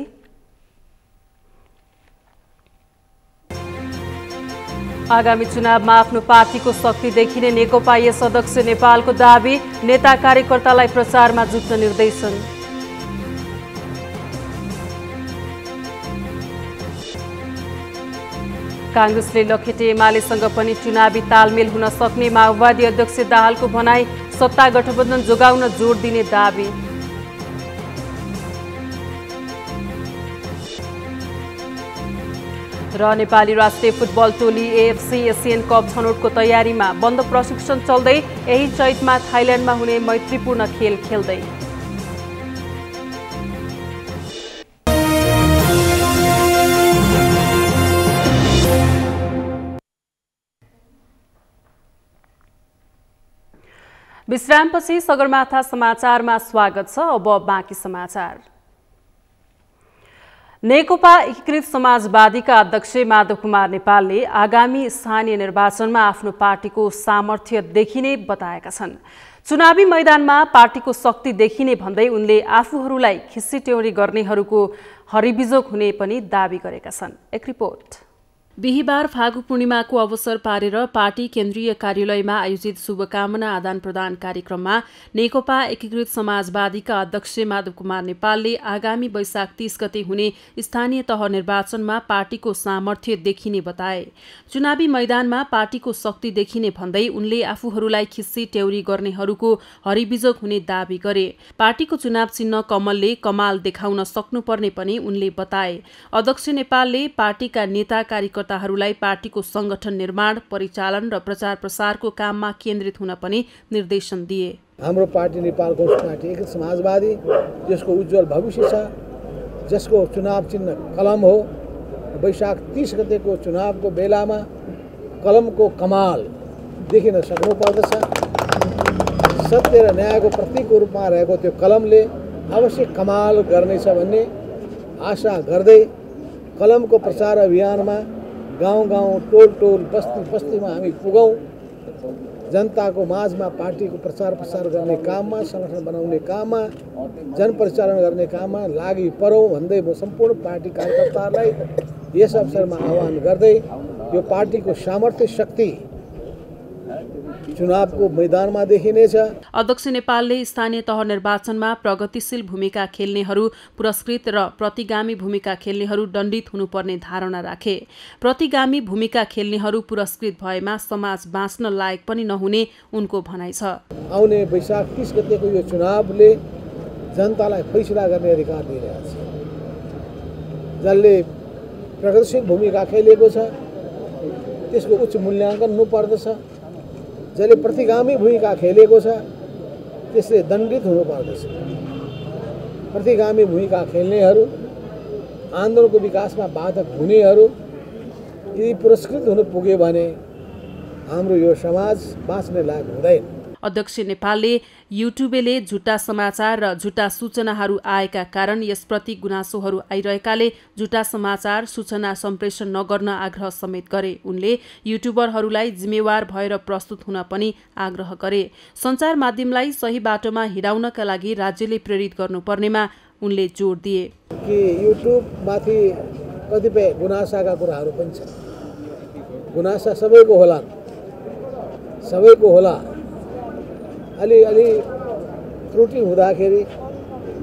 आगामी चुनावमा आफ्नो पार्टीको शक्ति देखिने नेकपा यस अध्यक्ष नेपालको दाबी, नेता कार्यकर्तालाई प्रचारमा जुट्न निर्देशन। कांग्रेसले लखेटे एमालेसँग पनि चुनावी तालमेल हुन सक्ने माओवादी अध्यक्ष दाहालको भनाई, सत्ता गठबन्धन जोगाउन जोड दिने दाबी। र नेपाली राष्ट्रिय फुटबल टोली एएफसी एसियन कप छनौटको तयारीमा, बन्द प्रशिक्षण चल्दै यही चैतमा थाइल्यान्डमा हुने मैत्रीपूर्ण खेल खेल्दै। विश्रामपछि सगरमाथा समाचारमा स्वागत छ। अब बाँकी समाचार। नेकपा एकीकृत समाजवादीका अध्यक्ष माधव कुमार नेपालले आगामी स्थानीय निर्वाचनमा आफ्नो पार्टीको सामर्थ्य देखिने बताएका छन्। चुनावी मैदानमा पार्टीको शक्ति देखिने भन्दै उनले आफूहरूलाई खिस्सी टेउरी गर्नेहरूको हरिबिजोग हुने पनि दाबी गरेका छन्। एक रिपोर्ट। बिहिबार फागु पूर्णिमाको अवसर पारेर पार्टी केन्द्रीय कार्यालयमा आयोजित शुभकामना आदान प्रदान कार्यक्रममा नेकपा एकीकृत समाजवादीका अध्यक्ष माधव कुमार नेपालले आगामी वैशाख 30 गते हुने स्थानीय तह निर्वाचनमा पार्टीको सामर्थ्य देखिने बताए। चुनावी मैदानमा पार्टीको शक्ति देखिने भन्दै उनले आफूहरूलाई खिस्सी टेउरी गर्नेहरूको हरिबिजोग हुने दाबी गरे। पार्टीको चुनाव चिन्ह कमलले कमाल देखाउन सक्नुपर्ने पनि उनले बताए। अध्यक्ष नेपालले पार्टीका नेता कार्यकर्ताहरूलाई पार्टीको संगठन निर्माण, परिचालन र प्रचार प्रसारको काममा केन्द्रित हुन पनि निर्देशन दिए।
हाम्रो पार्टी नेपाल कम्युनिस्ट पार्टी एकीकृत समाजवादी जसको उज्जवल भविष्य छ, जसको चुनाव चिन्ह कलम हो, वैशाख 30 गतेको चुनावको बेलामा कलमको कमाल देखिन सक्नुपर्दछ। सत्य र न्यायको प्रतीकको रूपमा रहेको त्यो कलमले अवश्य कमाल गर्नेछ भन्ने आशा गर्दै कलमको प्रचार अभियानमा गाउँ गाउँ, टोल टोल, बस्ती बस्तीमा हामी पुगौँ, जनताको माझमा पार्टीको प्रचार प्रसार गर्ने काममा, संगठन बनाउने काममा, जनपरिचालन गर्ने काममा लागि परौँ भन्दै म सम्पूर्ण पार्टी कार्यकर्ताहरूलाई यस अवसरमा आह्वान गर्दै यो पार्टीको सामर्थ्य शक्ति चुनावको मैदानमा देखिनेछ।
अध्यक्ष नेपालले स्थानीय तह निर्वाचनमा प्रगतिशील भूमिका खेल्नेहरू पुरस्कृत र प्रतिगामी भूमिका खेल्नेहरू दण्डित हुनुपर्ने धारणा राखे। प्रतिगामी भूमिका खेल्नेहरू पुरस्कृत भएमा समाज बाँच्न लायक पनि नहुने उनको भनाइ छ।
आउने वैशाख 30 गतेको यो चुनावले जनतालाई फैसला गर्ने अधिकार दिइरहेछ। जसले प्रगतिशील भूमिका खेलेको छ त्यसको उच्च मूल्याङ्कन हुनुपर्दछ। जसले प्रतिगामी भूमिका खेलेको छ त्यसले दण्डित हुनुपर्दछ। प्रतिगामी भूमिका खेल्नेहरू, आन्दोलनको विकासमा बाधक हुनेहरू यदि पुरस्कृत हुन पुग्यो भने हाम्रो यो समाज बाँच्ने लायक हुँदैन।
अध्यक्ष नेपालले युट्युबले झुटा समाचार र झुटा सूचनाहरू आएका कारण यसप्रति गुनासोहरू आइरहेकाले झुटा समाचार सूचना सम्प्रेषण नगर्न आग्रह समेत गरे। उनले युट्युबरहरूलाई जिम्मेवार भएर प्रस्तुत हुन पनि आग्रह गरे। सञ्चार माध्यमलाई सही बाटोमा हिँडाउनका लागि राज्यले प्रेरित गर्नुपर्नेमा उनले जोड दिए।
कि युट्युबमाथि कतिपय गुनासाका कुराहरू पनि छन्। गुनासा सबैको होला, सबैको होला। अलि त्रुटि हुँदाखेरि,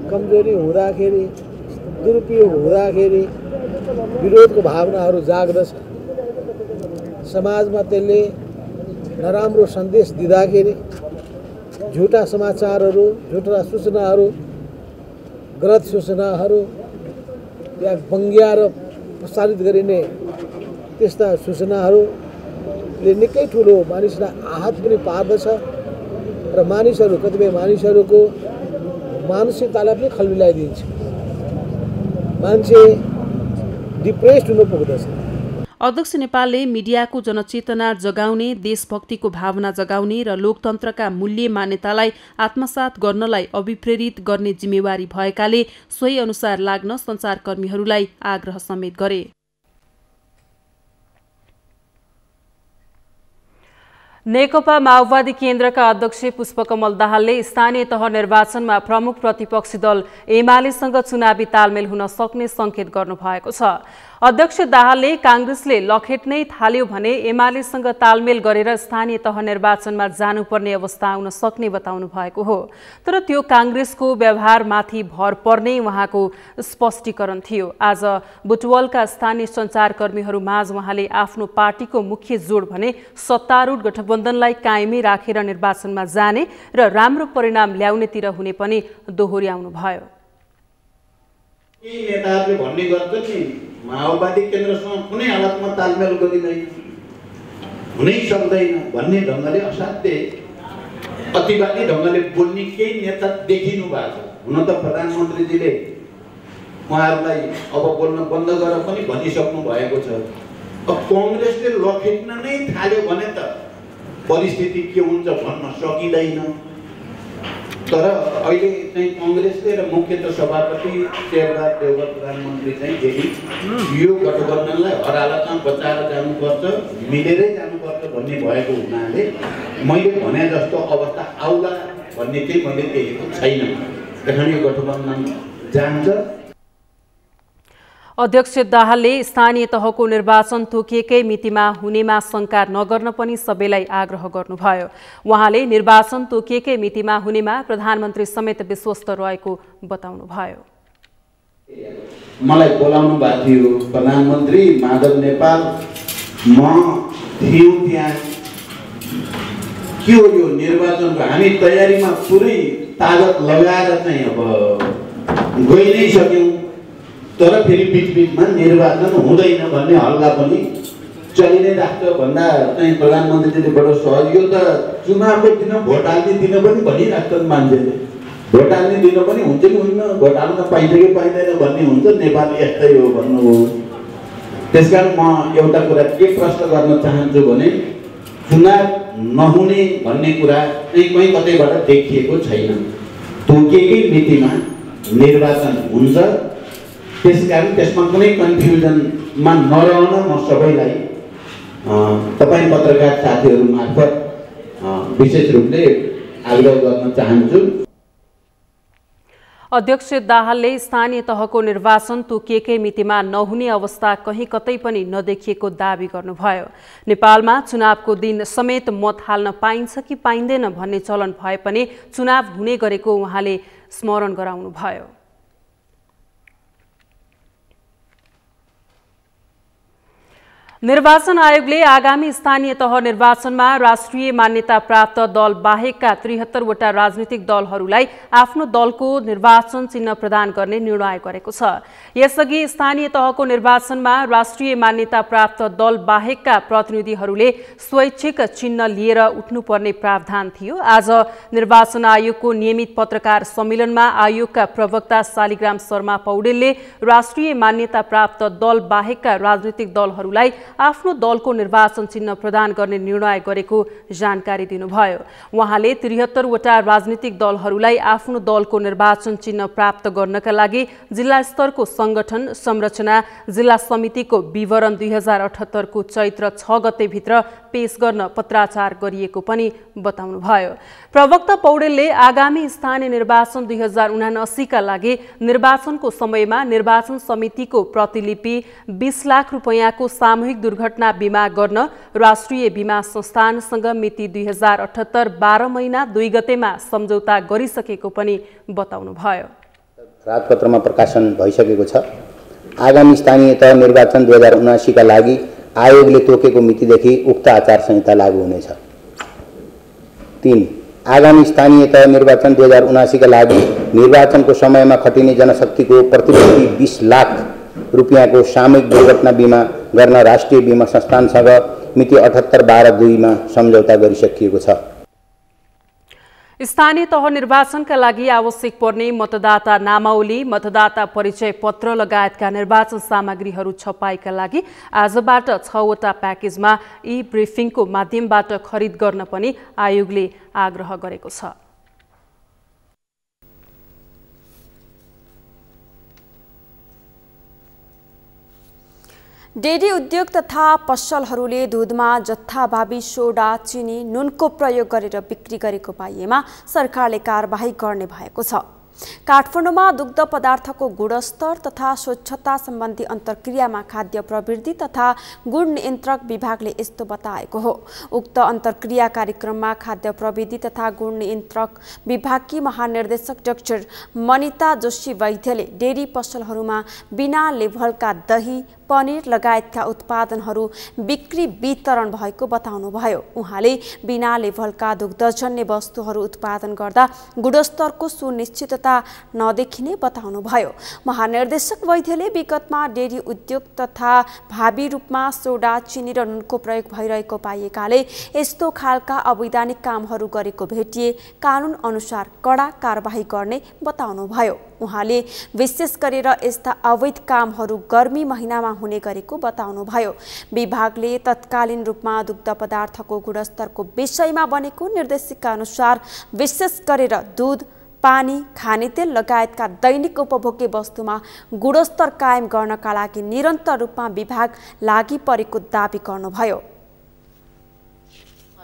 कमजोरी हुँदाखेरि, दुरुपयोग हुँदाखेरि विरोधको भावनाहरू जाग्दछ। समाजमा त्यसले नराम्रो सन्देश दिँदाखेरि झुटा समाचारहरू, झुटा सूचनाहरू, गलत सूचनाहरू या बङ्ग्याएर प्रसारित गरिने त्यस्ता सूचनाहरूले निकै ठुलो मानिसलाई आहत पनि पार्दछ र मानिसहरू, कतिपय मानिसहरूको मानसिकतालाई पनि खलबिलाइदिन्छ। मान्छे डिप्रेस्ड हुन पुग्दछ।
अध्यक्ष नेपालले मिडियाको जनचेतना जगाउने, देशभक्तिको भावना जगाउने र लोकतन्त्रका मूल्य मान्यतालाई आत्मसात गर्नलाई अभिप्रेरित गर्ने जिम्मेवारी भएकाले सोही अनुसार लाग्न सञ्चारकर्मीहरूलाई आग्रह समेत गरे। नेकपा माओवादी केन्द्रका अध्यक्ष पुष्पकमल दाहालले स्थानीय तह निर्वाचनमा प्रमुख प्रतिपक्षी दल एमालेसँग चुनावी तालमेल हुन सक्ने संकेत गर्नुभएको छ। अध्यक्ष दाहालले कांग्रेसले लखेट्नै थाल्यो भने एमालेसँग तालमेल गरेर स्थानीय तह निर्वाचनमा जानुपर्ने अवस्था आउन सक्ने बताउनु भएको हो। तर त्यो कांग्रेसको व्यवहारमाथि भर पर्ने उहाँको स्पष्टीकरण थियो। आज बुटवलका स्थानीय सञ्चारकर्मीहरू माझ उहाँले आफ्नो पार्टीको मुख्य जोड भने सत्तारूढ गठबन्धनलाई कायमै राखेर निर्वाचनमा जाने र राम्रो परिणाम ल्याउनेतिर हुने पनि दोहोर्याउनु भयो।
यी नेताहरूले भन्ने गर्छन् नि माओवादी केन्द्रसँग कुनै हालतमा तालमेल गरिँदैन, हुनै सक्दैन भन्ने ढङ्गले असाध्य अतिवादी ढङ्गले बोल्ने केही नेता देखिनु भएको छ। हुन त प्रधानमन्त्रीजीले उहाँहरूलाई अब बोल्न बन्द गर पनि भनिसक्नु भएको छ। अब कांग्रेसले लखेट्न नै थाल्यो भने त परिस्थिति के हुन्छ भन्न सकिँदैन। तर अहिले चाहिँ कांग्रेसले र मुख्यतः सभापति शेरबहादुर देउवा प्रधानमन्त्री चाहिँ यो गठबन्धनलाई हरालतमा बचाएर जानुपर्छ, मिलेरै जानुपर्छ भन्ने भएको हुनाले मैले भने जस्तो अवस्था आउला भन्ने चाहिँ मैले देखेको छैन। त्यसैले यो गठबन्धन जान्छ।
अध्यक्ष दाहालले स्थानीय तहको निर्वाचन तोकिएकै मितिमा हुनेमा शंका नगर्न पनि सबैलाई आग्रह गर्नुभयो। उहाँले निर्वाचन तोकिएकै मितिमा हुनेमा प्रधानमन्त्री समेत विश्वस्त रहेको बताउनुभयो।
मलाई बोलाउनु भएको थियो प्रधानमन्त्री माधव नेपाल, म थियौँ त्यहाँ। के हो यो निर्वाचनको हामी तयारीमा पुरै तागत लगाएर चाहिँ अब गइ नै सक्यौँ, तर फेरि बीचबीचमा निर्वाचन हुँदैन भन्ने हल्ला पनि चलि नै राख्छ भन्दा चाहिँ प्रधानमन्त्रीले बडो सहज, यो त चुनावको दिन भोट हाल्ने दिन पनि भनिराख्छन् मान्छेले। भोट हाल्ने दिन पनि हुन्छ कि हुन्न, भोट हाल्न पाइन्छ कि पाइँदैन भन्ने हुन्छ, नेपाल यस्तै हो भन्नुभयो। त्यसकारण म एउटा कुरा के प्रश्न गर्न चाहन्छु भने चुनाव नहुने भन्ने कुरा चाहिँ कहीँ कतैबाट देखिएको छैन। तोकिएकै मितिमा निर्वाचन हुन्छ। त्यसकारण त्यसमा कुनै कन्फ्युजनमा नरहन म सबैलाई तपाईँ पत्रकार साथीहरू मार्फत विशेष रूपले आग्रह गर्न चाहन्छु।
अध्यक्ष दाहालले स्थानीय तहको निर्वाचन तोकिएकै मितिमा नहुने अवस्था कहीँ कतै पनि नदेखिएको दावी गर्नुभयो। नेपालमा चुनावको दिन समेत मत हाल्न पाइन्छ कि पाइँदैन भन्ने चलन भए पनि चुनाव हुने गरेको उहाँले स्मरण गराउनुभयो। निर्वाचन आयोगले आगामी स्थानीय तह निर्वाचनमा राष्ट्रिय मान्यता प्राप्त दल बाहेकका 73 वटा राजनीतिक दलहरूलाई आफ्नो दलको निर्वाचन चिन्ह प्रदान गर्ने निर्णय गरेको छ। यसअघि स्थानीय तहको निर्वाचनमा राष्ट्रिय मान्यता प्राप्त दल बाहेकका प्रतिनिधिहरूले स्वैच्छिक चिन्ह लिएर उठ्नुपर्ने प्रावधान थियो। आज निर्वाचन आयोगको नियमित पत्रकार सम्मेलनमा आयोगका प्रवक्ता शालिग्राम शर्मा पौडेलले राष्ट्रिय मान्यता प्राप्त दल बाहेकका राजनीतिक दलहरूलाई आफ्नो दलको निर्वाचन चिन्ह प्रदान गर्ने निर्णय गरेको जानकारी दिनुभयो। उहाँले 73 वटा राजनीतिक दलहरूलाई आफ्नो दलको निर्वाचन चिन्ह प्राप्त गर्नका लागि जिल्ला स्तरको संगठन संरचना जिल्ला समितिको विवरण 2078 को चैत्र 6 गते भित्र पेश गर्न पत्राचार गरिएको पनि बताउनुभयो। प्रवक्ता पौडेलले आगामी स्थानीय निर्वाचन 2079 का लागि निर्वाचनको समयमा निर्वाचन समितिको प्रतिलिपि 20 लाख रुपैयाँको सामूहिक दुर्घटना बीमा गर्न राष्ट्रिय बीमा संस्थानसँग मिति 2078 12 महिना 2 गतेमा सम्झौता गरिसकेको पनि बताउनुभयो।
राजपत्रमा प्रकाशन भइसकेको छ। आगामी स्थानीय तह निर्वाचन 2079 का लागि आयोगले तोकेको मितिदेखि उक्त आचार संहिता लागू हुनेछ। 3. आगामी स्थानीय तह निर्वाचन 2079 का लागि निर्वाचनको समयमा खटिने जनशक्तिको प्रतिव्यक्ति 20 लाख रुपियाँको सामूहिक दुर्घटना बिमा गर्न राष्ट्रिय बिमा संस्थानसँग मिति 78/12/2 मा सम्झौता गरिसकिएको छ।
स्थानीय तह निर्वाचनका लागि आवश्यक पर्ने मतदाता नामावली, मतदाता परिचय पत्र लगायतका निर्वाचन सामग्रीहरू छपाईका लागि आजबाट 6 वटा प्याकेजमा ई ब्रिफिङको माध्यमबाट खरिद गर्न पनि आयोगले आग्रह गरेको छ।
डेरी उद्योग तथा पसलहरूले दूधमा जत्थाभावी सोडा, चिनी, नुनको प्रयोग गरेर बिक्री गरेको पाइएमा सरकारले कारबाही गर्ने भएको छ। काठमाडौँमा दुग्ध पदार्थको गुणस्तर तथा स्वच्छता सम्बन्धी अन्तर्क्रियामा खाद्य प्रवृत्ति तथा गुण नियन्त्रक विभागले यस्तो बताएको हो। उक्त अन्तर्क्रिया कार्यक्रममा खाद्य प्रविधि तथा गुण नियन्त्रक विभागकी महानिर्देशक डाक्टर मनिता जोशी वैद्यले डेरी पसलहरूमा बिना लेभलका दही, पनिर लगायतका उत्पादनहरू बिक्री वितरण भएको बताउनुभयो। उहाँले बिना लेभलका दुग्धजन्य वस्तुहरू उत्पादन गर्दा गुणस्तरको सुनिश्चितता नदेखिने बताउनुभयो। महानिर्देशक वैद्यले विगतमा डेरी उद्योग तथा भावी रूपमा सोडा, चिनी र नुनको प्रयोग भइरहेको पाइएकाले यस्तो खालका अवैधानिक कामहरू गरेको भेटिए कानुन अनुसार कडा कारबाही गर्ने बताउनुभयो। उहाँले विशेष गरेर यस्ता अवैध कामहरू गर्मी महिनामा हुने गरेको बताउनुभयो। विभागले तत्कालीन रूपमा दुग्ध पदार्थको गुणस्तरको विषयमा बनेको निर्देशिका अनुसार विशेष गरेर दूध, पानी, खानेतेल लगायतका दैनिक उपभोग्य वस्तुमा गुणस्तर कायम गर्नका लागि निरन्तर रूपमा विभाग लागि परेको दावी गर्नुभयो।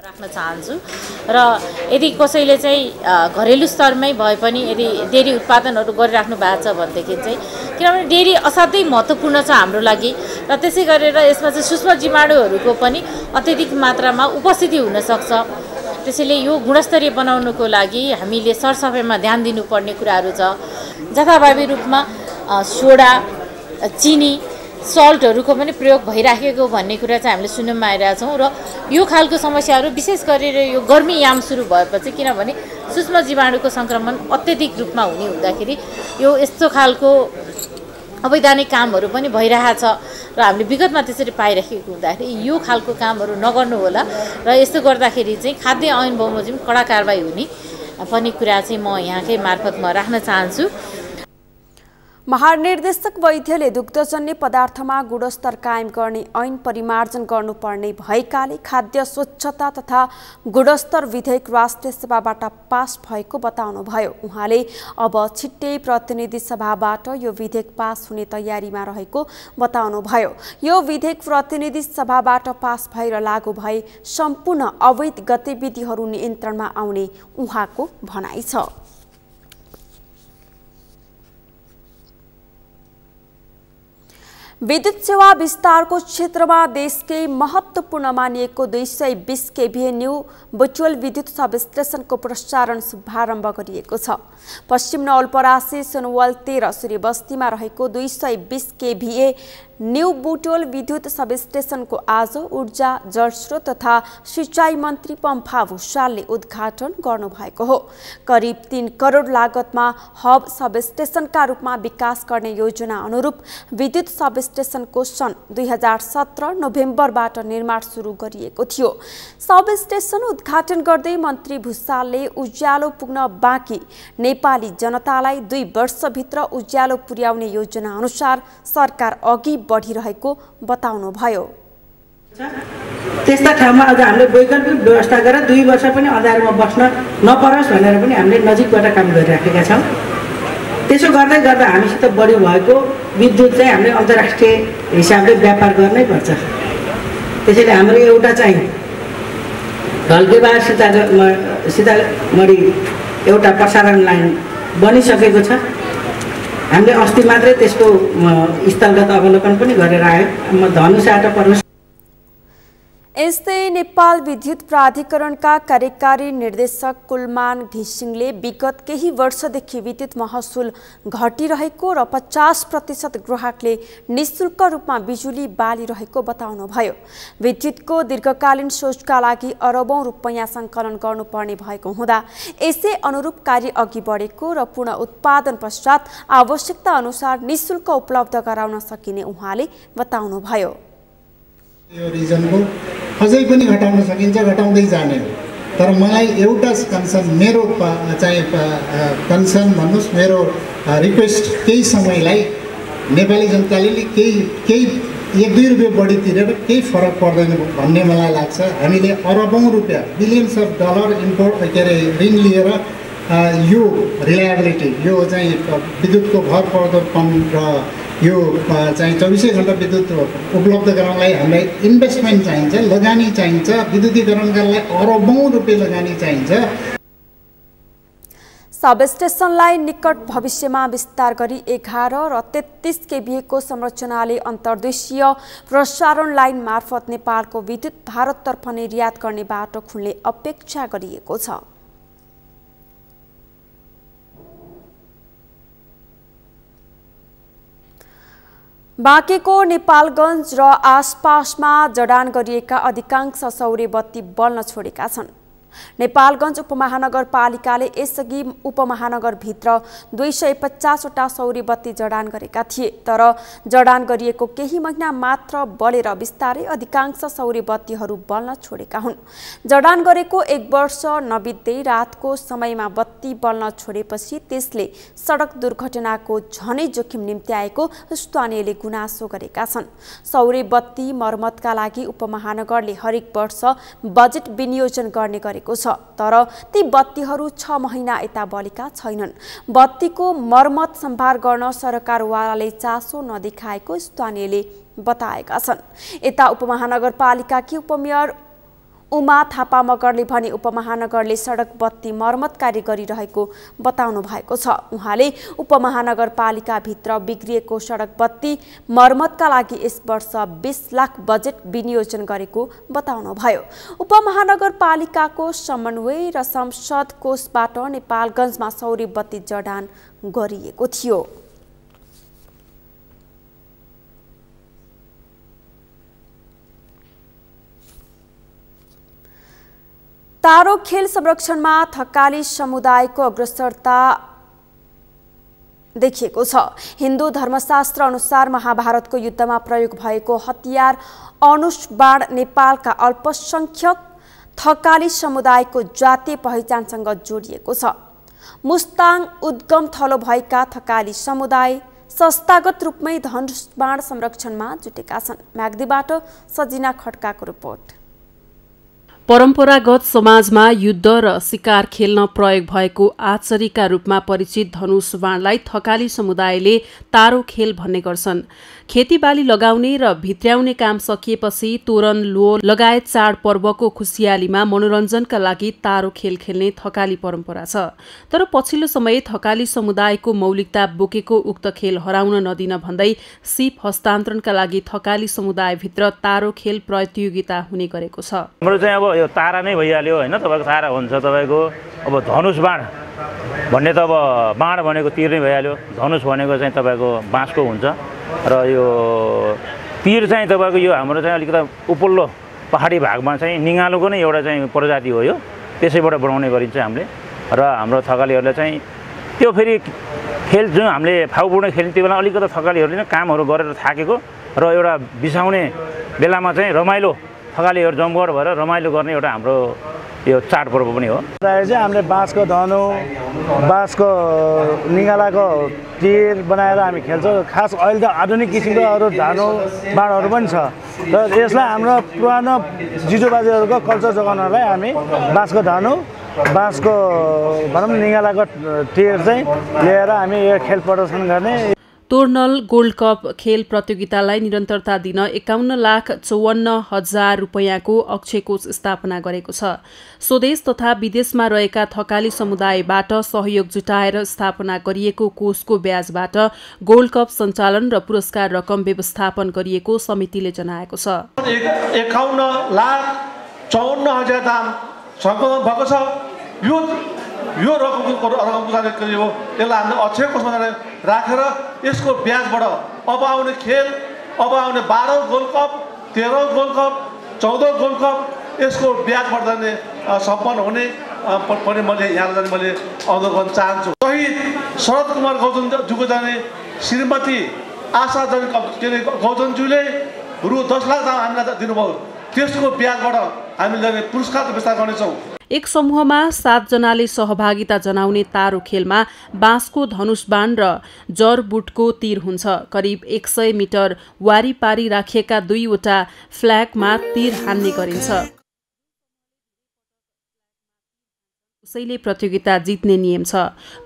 राख्न चाहन्छु र यदि कसैले चाहिँ घरेलु स्तरमै भए पनि यदि डेरी उत्पादनहरू गरिराख्नु भएको छ भनेदेखि चाहिँ, किनभने डेरी असाध्यै महत्त्वपूर्ण छ हाम्रो लागि र त्यसै गरेर यसमा चाहिँ सूक्ष्म जीवाणुहरूको पनि अत्यधिक मात्रामा उपस्थिति हुनसक्छ। त्यसैले यो गुणस्तरीय बनाउनुको लागि हामीले सरसफाइमा ध्यान दिनुपर्ने कुराहरू छ। जथाभावी रूपमा सोडा, चिनी, सल्टहरूको पनि प्रयोग भइराखेको भन्ने कुरा चाहिँ हामीले सुन्नमा आइरहेका छौँ र यो खालको समस्याहरू विशेष गरेर यो गर्मी याम सुरु भएपछि, किनभने सूक्ष्म जीवाणुको सङ्क्रमण अत्यधिक रूपमा हुने हुँदाखेरि यो यस्तो खालको अवैधानिक कामहरू पनि भइरहेछ र हामीले विगतमा त्यसरी पाइराखेको हुँदाखेरि यो खालको कामहरू नगर्नु होला र यस्तो गर्दाखेरि चाहिँ खाद्य ऐन बमोजिम कडा कारबाही हुने पनि कुरा चाहिँ म यहाँकै मार्फत म राख्न चाहन्छु।
महानिर्देशक वैद्यले दुग्धजन्य पदार्थमा गुणस्तर कायम गर्ने ऐन परिमार्जन गर्नुपर्ने भएकाले खाद्य स्वच्छता तथा गुणस्तर विधेयक राष्ट्रिय सभाबाट पास भएको बताउनुभयो। उहाँले अब छिट्टै प्रतिनिधि सभाबाट यो विधेयक पास हुने तयारीमा रहेको बताउनुभयो। यो विधेयक प्रतिनिधि सभाबाट पास भएर लागू भए सम्पूर्ण अवैध गतिविधिहरू नियन्त्रणमा आउने उहाँको भनाइ छ। विद्युत सेवा विस्तारको क्षेत्रमा देशकै महत्त्वपूर्ण मानिएको 220 kVA न्यू बुटवल विद्युत सबस्टेसनको प्रसारण शुभारम्भ गरिएको छ। पश्चिम नवलपरासी सुनवल 13 सूर्यबस्तीमा रहेको 220 kVA न्यू बुटवल विद्युत सबस्टेसनको आज ऊर्जा, जलस्रोत तथा सिंचाई मन्त्री पम्फा भुषालले उद्घाटन गर्नुभएको हो। करिब 3 करोड लागतमा हब सबस्टेसनका रूपमा विकास गर्ने योजना अनुरूप विद्युत सबस्टेसनको सन् 2017 नोभेम्बरबाट निर्माण सुरु गरिएको थियो। सबस्टेसन उद्घाटन गर्दै मन्त्री भुषालले उज्यालो पुग्न बाँकी नेपाली जनतालाई 2 वर्षभित्र उज्यालो पुर्याउने योजना अनुसार सरकार अघि बढिरहेको बताउनुभयो।
त्यस्ता ठाउँमा अझ हामीले वैकल्पिक व्यवस्था गरेर 2 वर्ष पनि अँध्यारोमा बस्न नपरोस् भनेर पनि हामीले नजिकबाट काम गरिराखेका छौँ। त्यसो गर्दै गर्दा हामीसित बढी भएको विद्युत चाहिँ हामीले अन्तर्राष्ट्रिय हिसाबले व्यापार गर्नै पर्छ। त्यसैले हाम्रो एउटा चाहिँ ढल्केबार सीतामढी एउटा प्रसारण लाइन बनिसकेको छ। हामीले अस्ति मात्रै त्यसको स्थलगत अवलोकन पनि गरेर आयौँ। म धनुषाबाट
यस्तै नेपाल विद्युत प्राधिकरणका कार्यकारी निर्देशक कुलमान घिसिङले विगत केही वर्षदेखि विद्युत महसुल घटिरहेको र 50% ग्राहकले निःशुल्क रूपमा बिजुली बालिरहेको बताउनुभयो। विद्युतको दीर्घकालीन सोचका लागि अरबौं रुपैयाँ सङ्कलन गर्नुपर्ने भएको हुँदा यसै अनुरूप कार्य अघि बढेको र पुनः उत्पादन पश्चात आवश्यकता अनुसार निःशुल्क उपलब्ध गराउन सकिने उहाँले बताउनुभयो।
यो रिजनको अझै पनि घटाउन सकिन्छ, घटाउँदै जाने हो। तर मलाई एउटा कन्सर्न, मेरो चाहिँ कन्सर्न भन्नुहोस्, मेरो रिक्वेस्ट केही समयलाई नेपाली जनताले केही 1-2 रुपियाँ बढी तिरेर केही फरक पर्दैन भन्ने मलाई लाग्छ। हामीले अरबौं रुपियाँ, बिलियन्स अफ डलर इम्पोर्ट ऋण लिएर यो रिलायबिलिटी, यो चाहिँ विद्युतको भरपर्दोपन र यो चाहिँ 24 घण्टा विद्युत उपलब्ध गराउनलाई हामीलाई इन्भेस्टमेन्ट चाहिन्छ, लगानी चाहिन्छ। विद्युतीकरणका लागि अरबौं रुपियाँ लगानी चाहिन्छ।
सब स्टेसनलाई निकट भविष्यमा विस्तार गरी 11 र 33 kVA को संरचनाले अन्तर्देशीय प्रसारण लाइन मार्फत नेपालको विद्युत भारततर्फ निर्यात गर्ने बाटो खुल्ने अपेक्षा गरिएको छ। बाँकेको नेपालगञ्ज र आसपासमा जडान गरिएका अधिकांश सौर्य बत्ती बल्न छोडेका छन्। नेपालगञ्ज उपमहानगरपालिकाले यसअघि उपमहानगरभित्र 250 वटा सौर्य बत्ती जडान गरेका थिए, तर जडान गरिएको केही महिना मात्र बलेर बिस्तारै अधिकांश सौर्य बत्तीहरू बल्न छोडेका हुन्। जडान गरेको 1 वर्ष नबित्दै रातको समयमा बत्ती बल्न छोडेपछि त्यसले सडक दुर्घटनाको झनै जोखिम निम्त्याएको स्थानीयले गुनासो गरेका छन्। सौर्य बत्ती मर्मतका लागि उपमहानगरले हरेक वर्ष बजेट विनियोजन गर्ने गरेको छ, तर ती बत्तीहरू 6 महिना यता बलेका छैनन्। बत्तीको मर्मत सम्भार गर्न सरकारवालाले चासो नदेखाएको स्थानीयले बताएका छन्। यता उपमहानगरपालिकाकी उपमेयर उमा थापा मगरले भने उपमहानगरले सडक बत्ती मर्मत कार्य गरिरहेको बताउनु भएको छ। उहाँले उपमहानगरपालिकाभित्र बिग्रिएको सडक बत्ती मर्मतका लागि यस वर्ष 20 लाख बजेट विनियोजन गरेको बताउनुभयो। उपमहानगरपालिकाको समन्वय र संसद कोषबाट नेपालगञ्जमा सौर्य बत्ती जडान गरिएको थियो। तारो खेल संरक्षणमा थकाली समुदायको अग्रसरता देखिएको छ। हिन्दू धर्मशास्त्र अनुसार महाभारतको युद्धमा प्रयोग भएको हतियार अनुष बाण नेपालका अल्पसंख्यक थकाली समुदायको जातीय पहिचानसँग जोडिएको छ। मुस्ताङ उद्गम थलो भएका थकाली समुदाय संस्थागत रूपमै धनुष बाण संरक्षणमा जुटेका छन्। म्याग्दीबाट सजिना खड्काको रिपोर्ट।
परम्परागत समाजमा युद्ध र शिकार खेल्न प्रयोग भएको आचरीका रूपमा परिचित धनुष बाणलाई थकाली समुदायले तारो खेल भन्ने गर्छन्। खेतीबाली लगाउने र भित्र्याउने काम सकिएपछि तोरण लो लगायत चाडपर्वको खुसियालीमा मनोरञ्जनका लागि तारो खेल खेल्ने थकाली परम्परा छ। तर पछिल्लो समय थकाली समुदायको मौलिकता बोकेको उक्त खेल हराउन नदिन भन्दै सिप हस्तान्तरणका लागि थकाली समुदायभित्र तारो खेल प्रतियोगिता हुने गरेको छ।
हाम्रो चाहिँ अब यो तारा नै भइहाल्यो हैन, तपाईको तारा हुन्छ, तपाईको अब धनुष बाण भन्ने त अब बाण भनेको तीर नै भइहाल्यो। धनुष भनेको चाहिँ तपाईको बाँसको हुन्छ र यो तीर चाहिँ तपाईको यो हाम्रो चाहिँ अलिकति उपल्लो पहाडी भागमा चाहिँ निगालोको नै एउटा चाहिँ प्रजाति हो। यो त्यसैबाट बनाउने गरिन्छ हामीले र हाम्रो थकालीहरूले चाहिँ त्यो फेरि खेल जुन हामीले फाउपूर्ण खेल्ने त्यो बेला अलिकति थकालीहरूले नै कामहरू गरेर थाकेको र एउटा बिसाउने बेलामा चाहिँ रमाइलो थकालीहरू जमघट भएर रमाइलो गर्ने एउटा हाम्रो यो चाडपर्व पनि हो।
चाहिँ हामीले बाँसको धनु, बाँसको निगालाको तीर बनाएर हामी खेल्छौँ। खास अहिले त आधुनिक किसिमको अरू धनु बाणहरू पनि छ, तर यसलाई हाम्रो पुरानो जिजोबाजेहरूको कल्चर जोगाउनलाई हामी बाँसको धनु, बाँसको भनौँ निगालाको तीर चाहिँ लिएर हामी यो खेल प्रदर्शन गर्ने।
तोर्नल गोल्ड कप खेल प्रतियोगितालाई निरन्तरता दिन 51,54,000 रुपैयाँको अक्षय कोष स्थापना गरेको छ। स्वदेश तथा विदेशमा रहेका थकाली समुदायबाट सहयोग जुटाएर स्थापना गरिएको कोषको ब्याजबाट गोल्ड कप सञ्चालन र पुरस्कार रकम व्यवस्थापन गरिएको समितिले जनाएको छ।
51,54,000 दाम सङ्कलन भएको छ। यो रकमको करिब यसलाई हामीले अक्षय कोषमा राखेर यसको ब्याजबाट अब आउने खेल, अब आउने 12 gold cup, 13 gold cup, 14 gold cup यसको ब्याजबाट जाने सम्पन्न हुने पनि मैले यहाँ जाने मैले अनुरोध गर्न चाहन्छु। शहीद शरद कुमार गौतमज्यूको जाने श्रीमती आशा गौतमज्यूले रु 10 लाख दाम हामीलाई दिनुभयो। त्यसको ब्याजबाट हामीले पुरस्कारको व्यवस्था गर्नेछौँ।
एक समूहमा 7 जनाले सहभागिता जनाउने तारो खेलमा बाँसको धनुष बाण र जरबुटको तीर हुन्छ। करिब 100 मिटर वारीपारी राखिएका 2वटा फ्ल्यागमा तीर हान्ने गरिन्छ। उसैले प्रतियोगिता जित्ने नियम छ।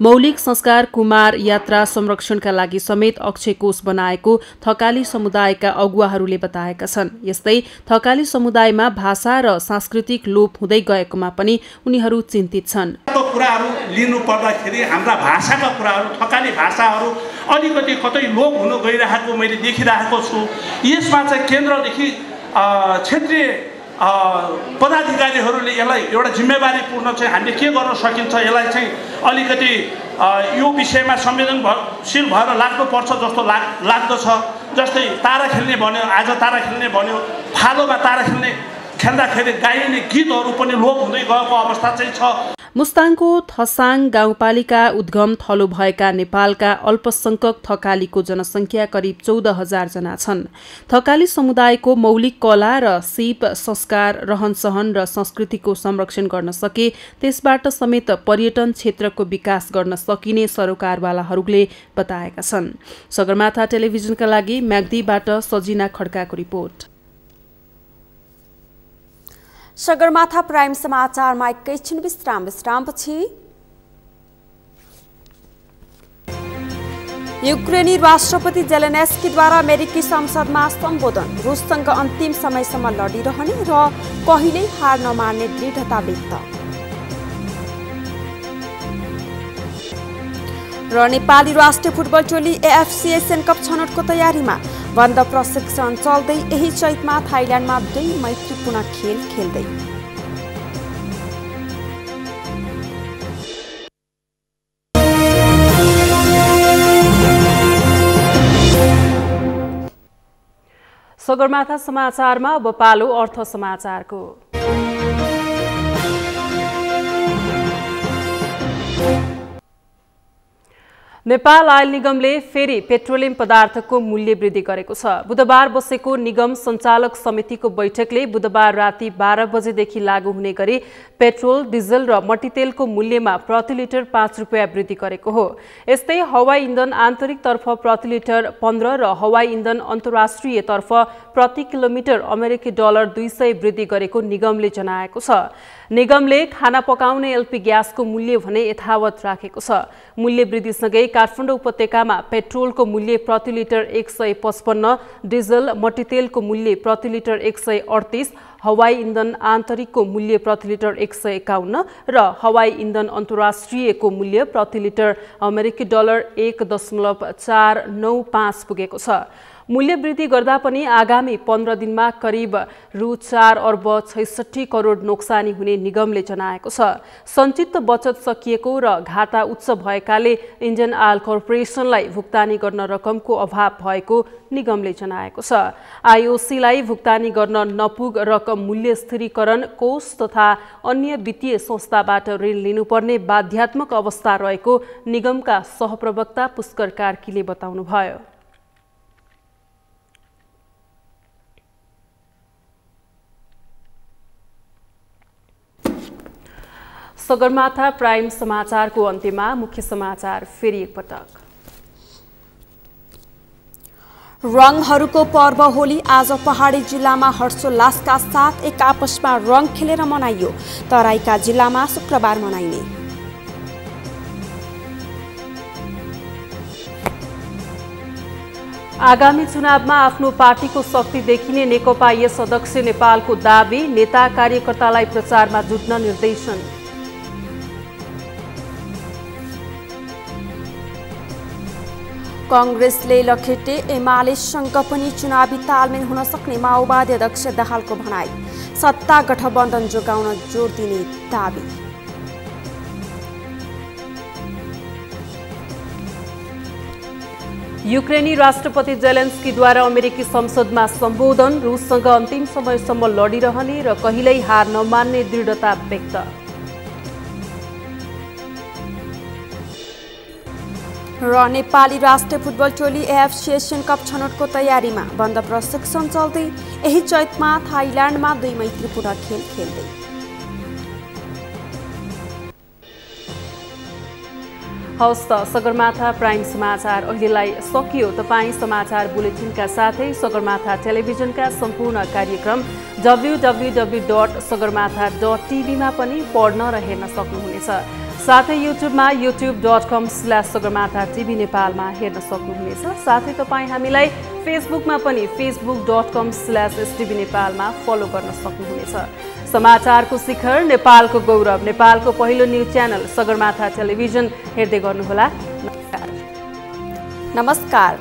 मौलिक संस्कार कुमार यात्रा संरक्षणका लागि समेत अक्षय कोष बनाएको थकाली समुदायका अगुवाहरूले बताएका छन्। यस्तै थकाली समुदायमा भाषा र सांस्कृतिक लोप हुँदै गएकोमा पनि उनीहरू चिन्तित छन्।
कुराहरू लिनु पर्दाखेरि हाम्रा भाषाका कुराहरू, थकाली भाषाहरू अलिकति कतै लोप हुन गइरहेको मैले देखिरहेको छु। यसमा चाहिँ केन्द्रदेखि क्षेत्रीय पदाधिकारीहरूले यसलाई एउटा जिम्मेवारीपूर्ण चाहिँ हामीले के गर्न सकिन्छ, यसलाई चाहिँ अलिकति यो विषयमा संवेदनशील भएर लाग्नुपर्छ जस्तो लाग्दछ। जस्तै तारा खेल्ने भन्यो, आज तारा खेल्ने भन्यो, फालोमा तारा खेल्दाखेरि गाइने गीतहरू पनि लोप हुँदै गएको अवस्था चाहिँ छ।
मुस्ताङको थसाङ गाउँपालिका उद्गम थलो भएका नेपालका अल्पसंख्यक थकालीको जनसङ्ख्या करिब 14,000 जना छन्। थकाली समुदायको मौलिक कला र सिप संस्कार, रहनसहन र संस्कृतिको संरक्षण गर्न सके त्यसबाट समेत पर्यटन क्षेत्रको विकास गर्न सकिने सरोकारवालाहरूले बताएका छन्। सगरमाथा टेलिभिजनका लागि म्याग्दीबाट सजिना खड्काको रिपोर्ट।
सगरमाथा प्राइम समाचारमा एकैछिन विश्रामपछि युक्रेनी राष्ट्रपति जेलेन्स्कीद्वारा अमेरिकी संसदमा सम्बोधन, रुससँग अन्तिम समयसम्म लडिरहने र कहिल्यै हार नमान्ने दृढता व्यक्त। र नेपाली राष्ट्रिय फुटबल टोली एएफसी एसियन कप छनौटको तयारीमा बन्द प्रशिक्षण चल्दै यही चैतमा थाइल्यान्डमा 2 मैत्रीपूर्ण खेल खेल्दै।
सगरमाथा समाचारमा अब पालो अर्थ समाचारको। नेपाल आयल निगमले फेरि पेट्रोलियम पदार्थको मूल्य वृद्धि गरेको छ। बुधबार बसेको निगम सञ्चालक समितिको बैठकले बुधबार राति 12 बजेदेखि लागू हुने गरी पेट्रोल, डिजल र मट्टीतेलको मूल्यमा प्रति लिटर 5 रुपैयाँ वृद्धि गरेको हो। यस्तै हवाई इन्धन आन्तरिकतर्फ प्रति लिटर 15 र हवाई इन्धन अन्तर्राष्ट्रियतर्फ प्रति किलोमिटर अमेरिकी डलर 200 वृद्धि गरेको निगमले जनाएको छ। निगमले खाना पकाउने एलपी ग्यासको मूल्य भने यथावत राखेको छ। मूल्य वृद्धिसँगै काठमाडौँ उपत्यकामा पेट्रोलको मूल्य प्रति लिटर 155, डिजल मट्टीतेलको मूल्य प्रति लिटर 138, हवाई इन्धन आन्तरिकको मूल्य प्रति लिटर 151 र हवाई इन्धन अन्तर्राष्ट्रियको मूल्य प्रति लिटर अमेरिकी डलर 1.495 पुगेको छ। मूल्य वृद्धि गर्दा पनि आगामी 15 दिनमा करिब रु 4 अर्ब 66 करोड नोक्सानी हुने निगमले जनाएको छ। सञ्चित बचत सकिएको र घाटा उच्च भएकाले इन्डियन आयल कर्पोरेसनलाई भुक्तानी गर्न रकमको अभाव भएको निगमले जनाएको छ। आईओसीलाई भुक्तानी गर्न नपुग रकम मूल्य स्थिरीकरण कोष तथा अन्य वित्तीय संस्थाबाट ऋण लिनुपर्ने बाध्यात्मक अवस्था रहेको निगमका सहप्रवक्ता पुष्कर कार्कीले बताउनुभयो। सगरमाथा प्राइम समाचारको अन्त्यमा मुख्य समाचार फेरि एकपटक।
रङहरूको पर्व होली आज पहाडी जिल्लामा हर्षोल्लासका साथ एक आपसमा रङ खेलेर मनाइयो। तराईका जिल्लामा शुक्रबार मनाइने।
आगामी चुनावमा आफ्नो पार्टीको शक्ति देखिने नेकपा यस अध्यक्ष नेपालको दाबी, नेता कार्यकर्तालाई प्रचारमा जुट्न निर्देशन।
कांग्रेसले लखेटे एमालेसँग पनि चुनावी तालमेल हुन सक्ने माओवादी अध्यक्ष दाहालको भनाई, सत्ता गठबन्धन जोगाउन जोड दिने दाबी।
युक्रेनी राष्ट्रपति जेलेन्स्कीद्वारा अमेरिकी संसदमा सम्बोधन, रुससँग अन्तिम समयसम्म लडिरहने र कहिल्यै हार नमान्ने दृढता व्यक्त।
र नेपाली राष्ट्रिय फुटबल टोली एएफसी एसियन कप छनौटको तयारीमा, बन्द प्रशिक्षण चल्दै यही चैतमा थाइल्यान्डमा 2 मैत्रीपूर्ण खेल खेल्दै।
हवस् त सगरमाथा प्राइम समाचार अहिलेलाई सकियो। तपाईँ समाचार बुलेटिनका साथै सगरमाथा टेलिभिजनका सम्पूर्ण कार्यक्रम www.sagarmatha.tv मा पनि पढ्न र हेर्न सक्नुहुनेछ। साथै युट्युबमा youtube.com/sagarmatha TV नेपालमा हेर्न सक्नुहुनेछ। साथै तपाईँ हामीलाई फेसबुकमा पनि facebook.com/STV नेपालमा फलो गर्न सक्नुहुनेछ। समाचारको शिखर, नेपालको गौरव, नेपालको पहिलो न्युज च्यानल सगरमाथा टेलिभिजन हेर्दै गर्नुहोला।
नमस्कार।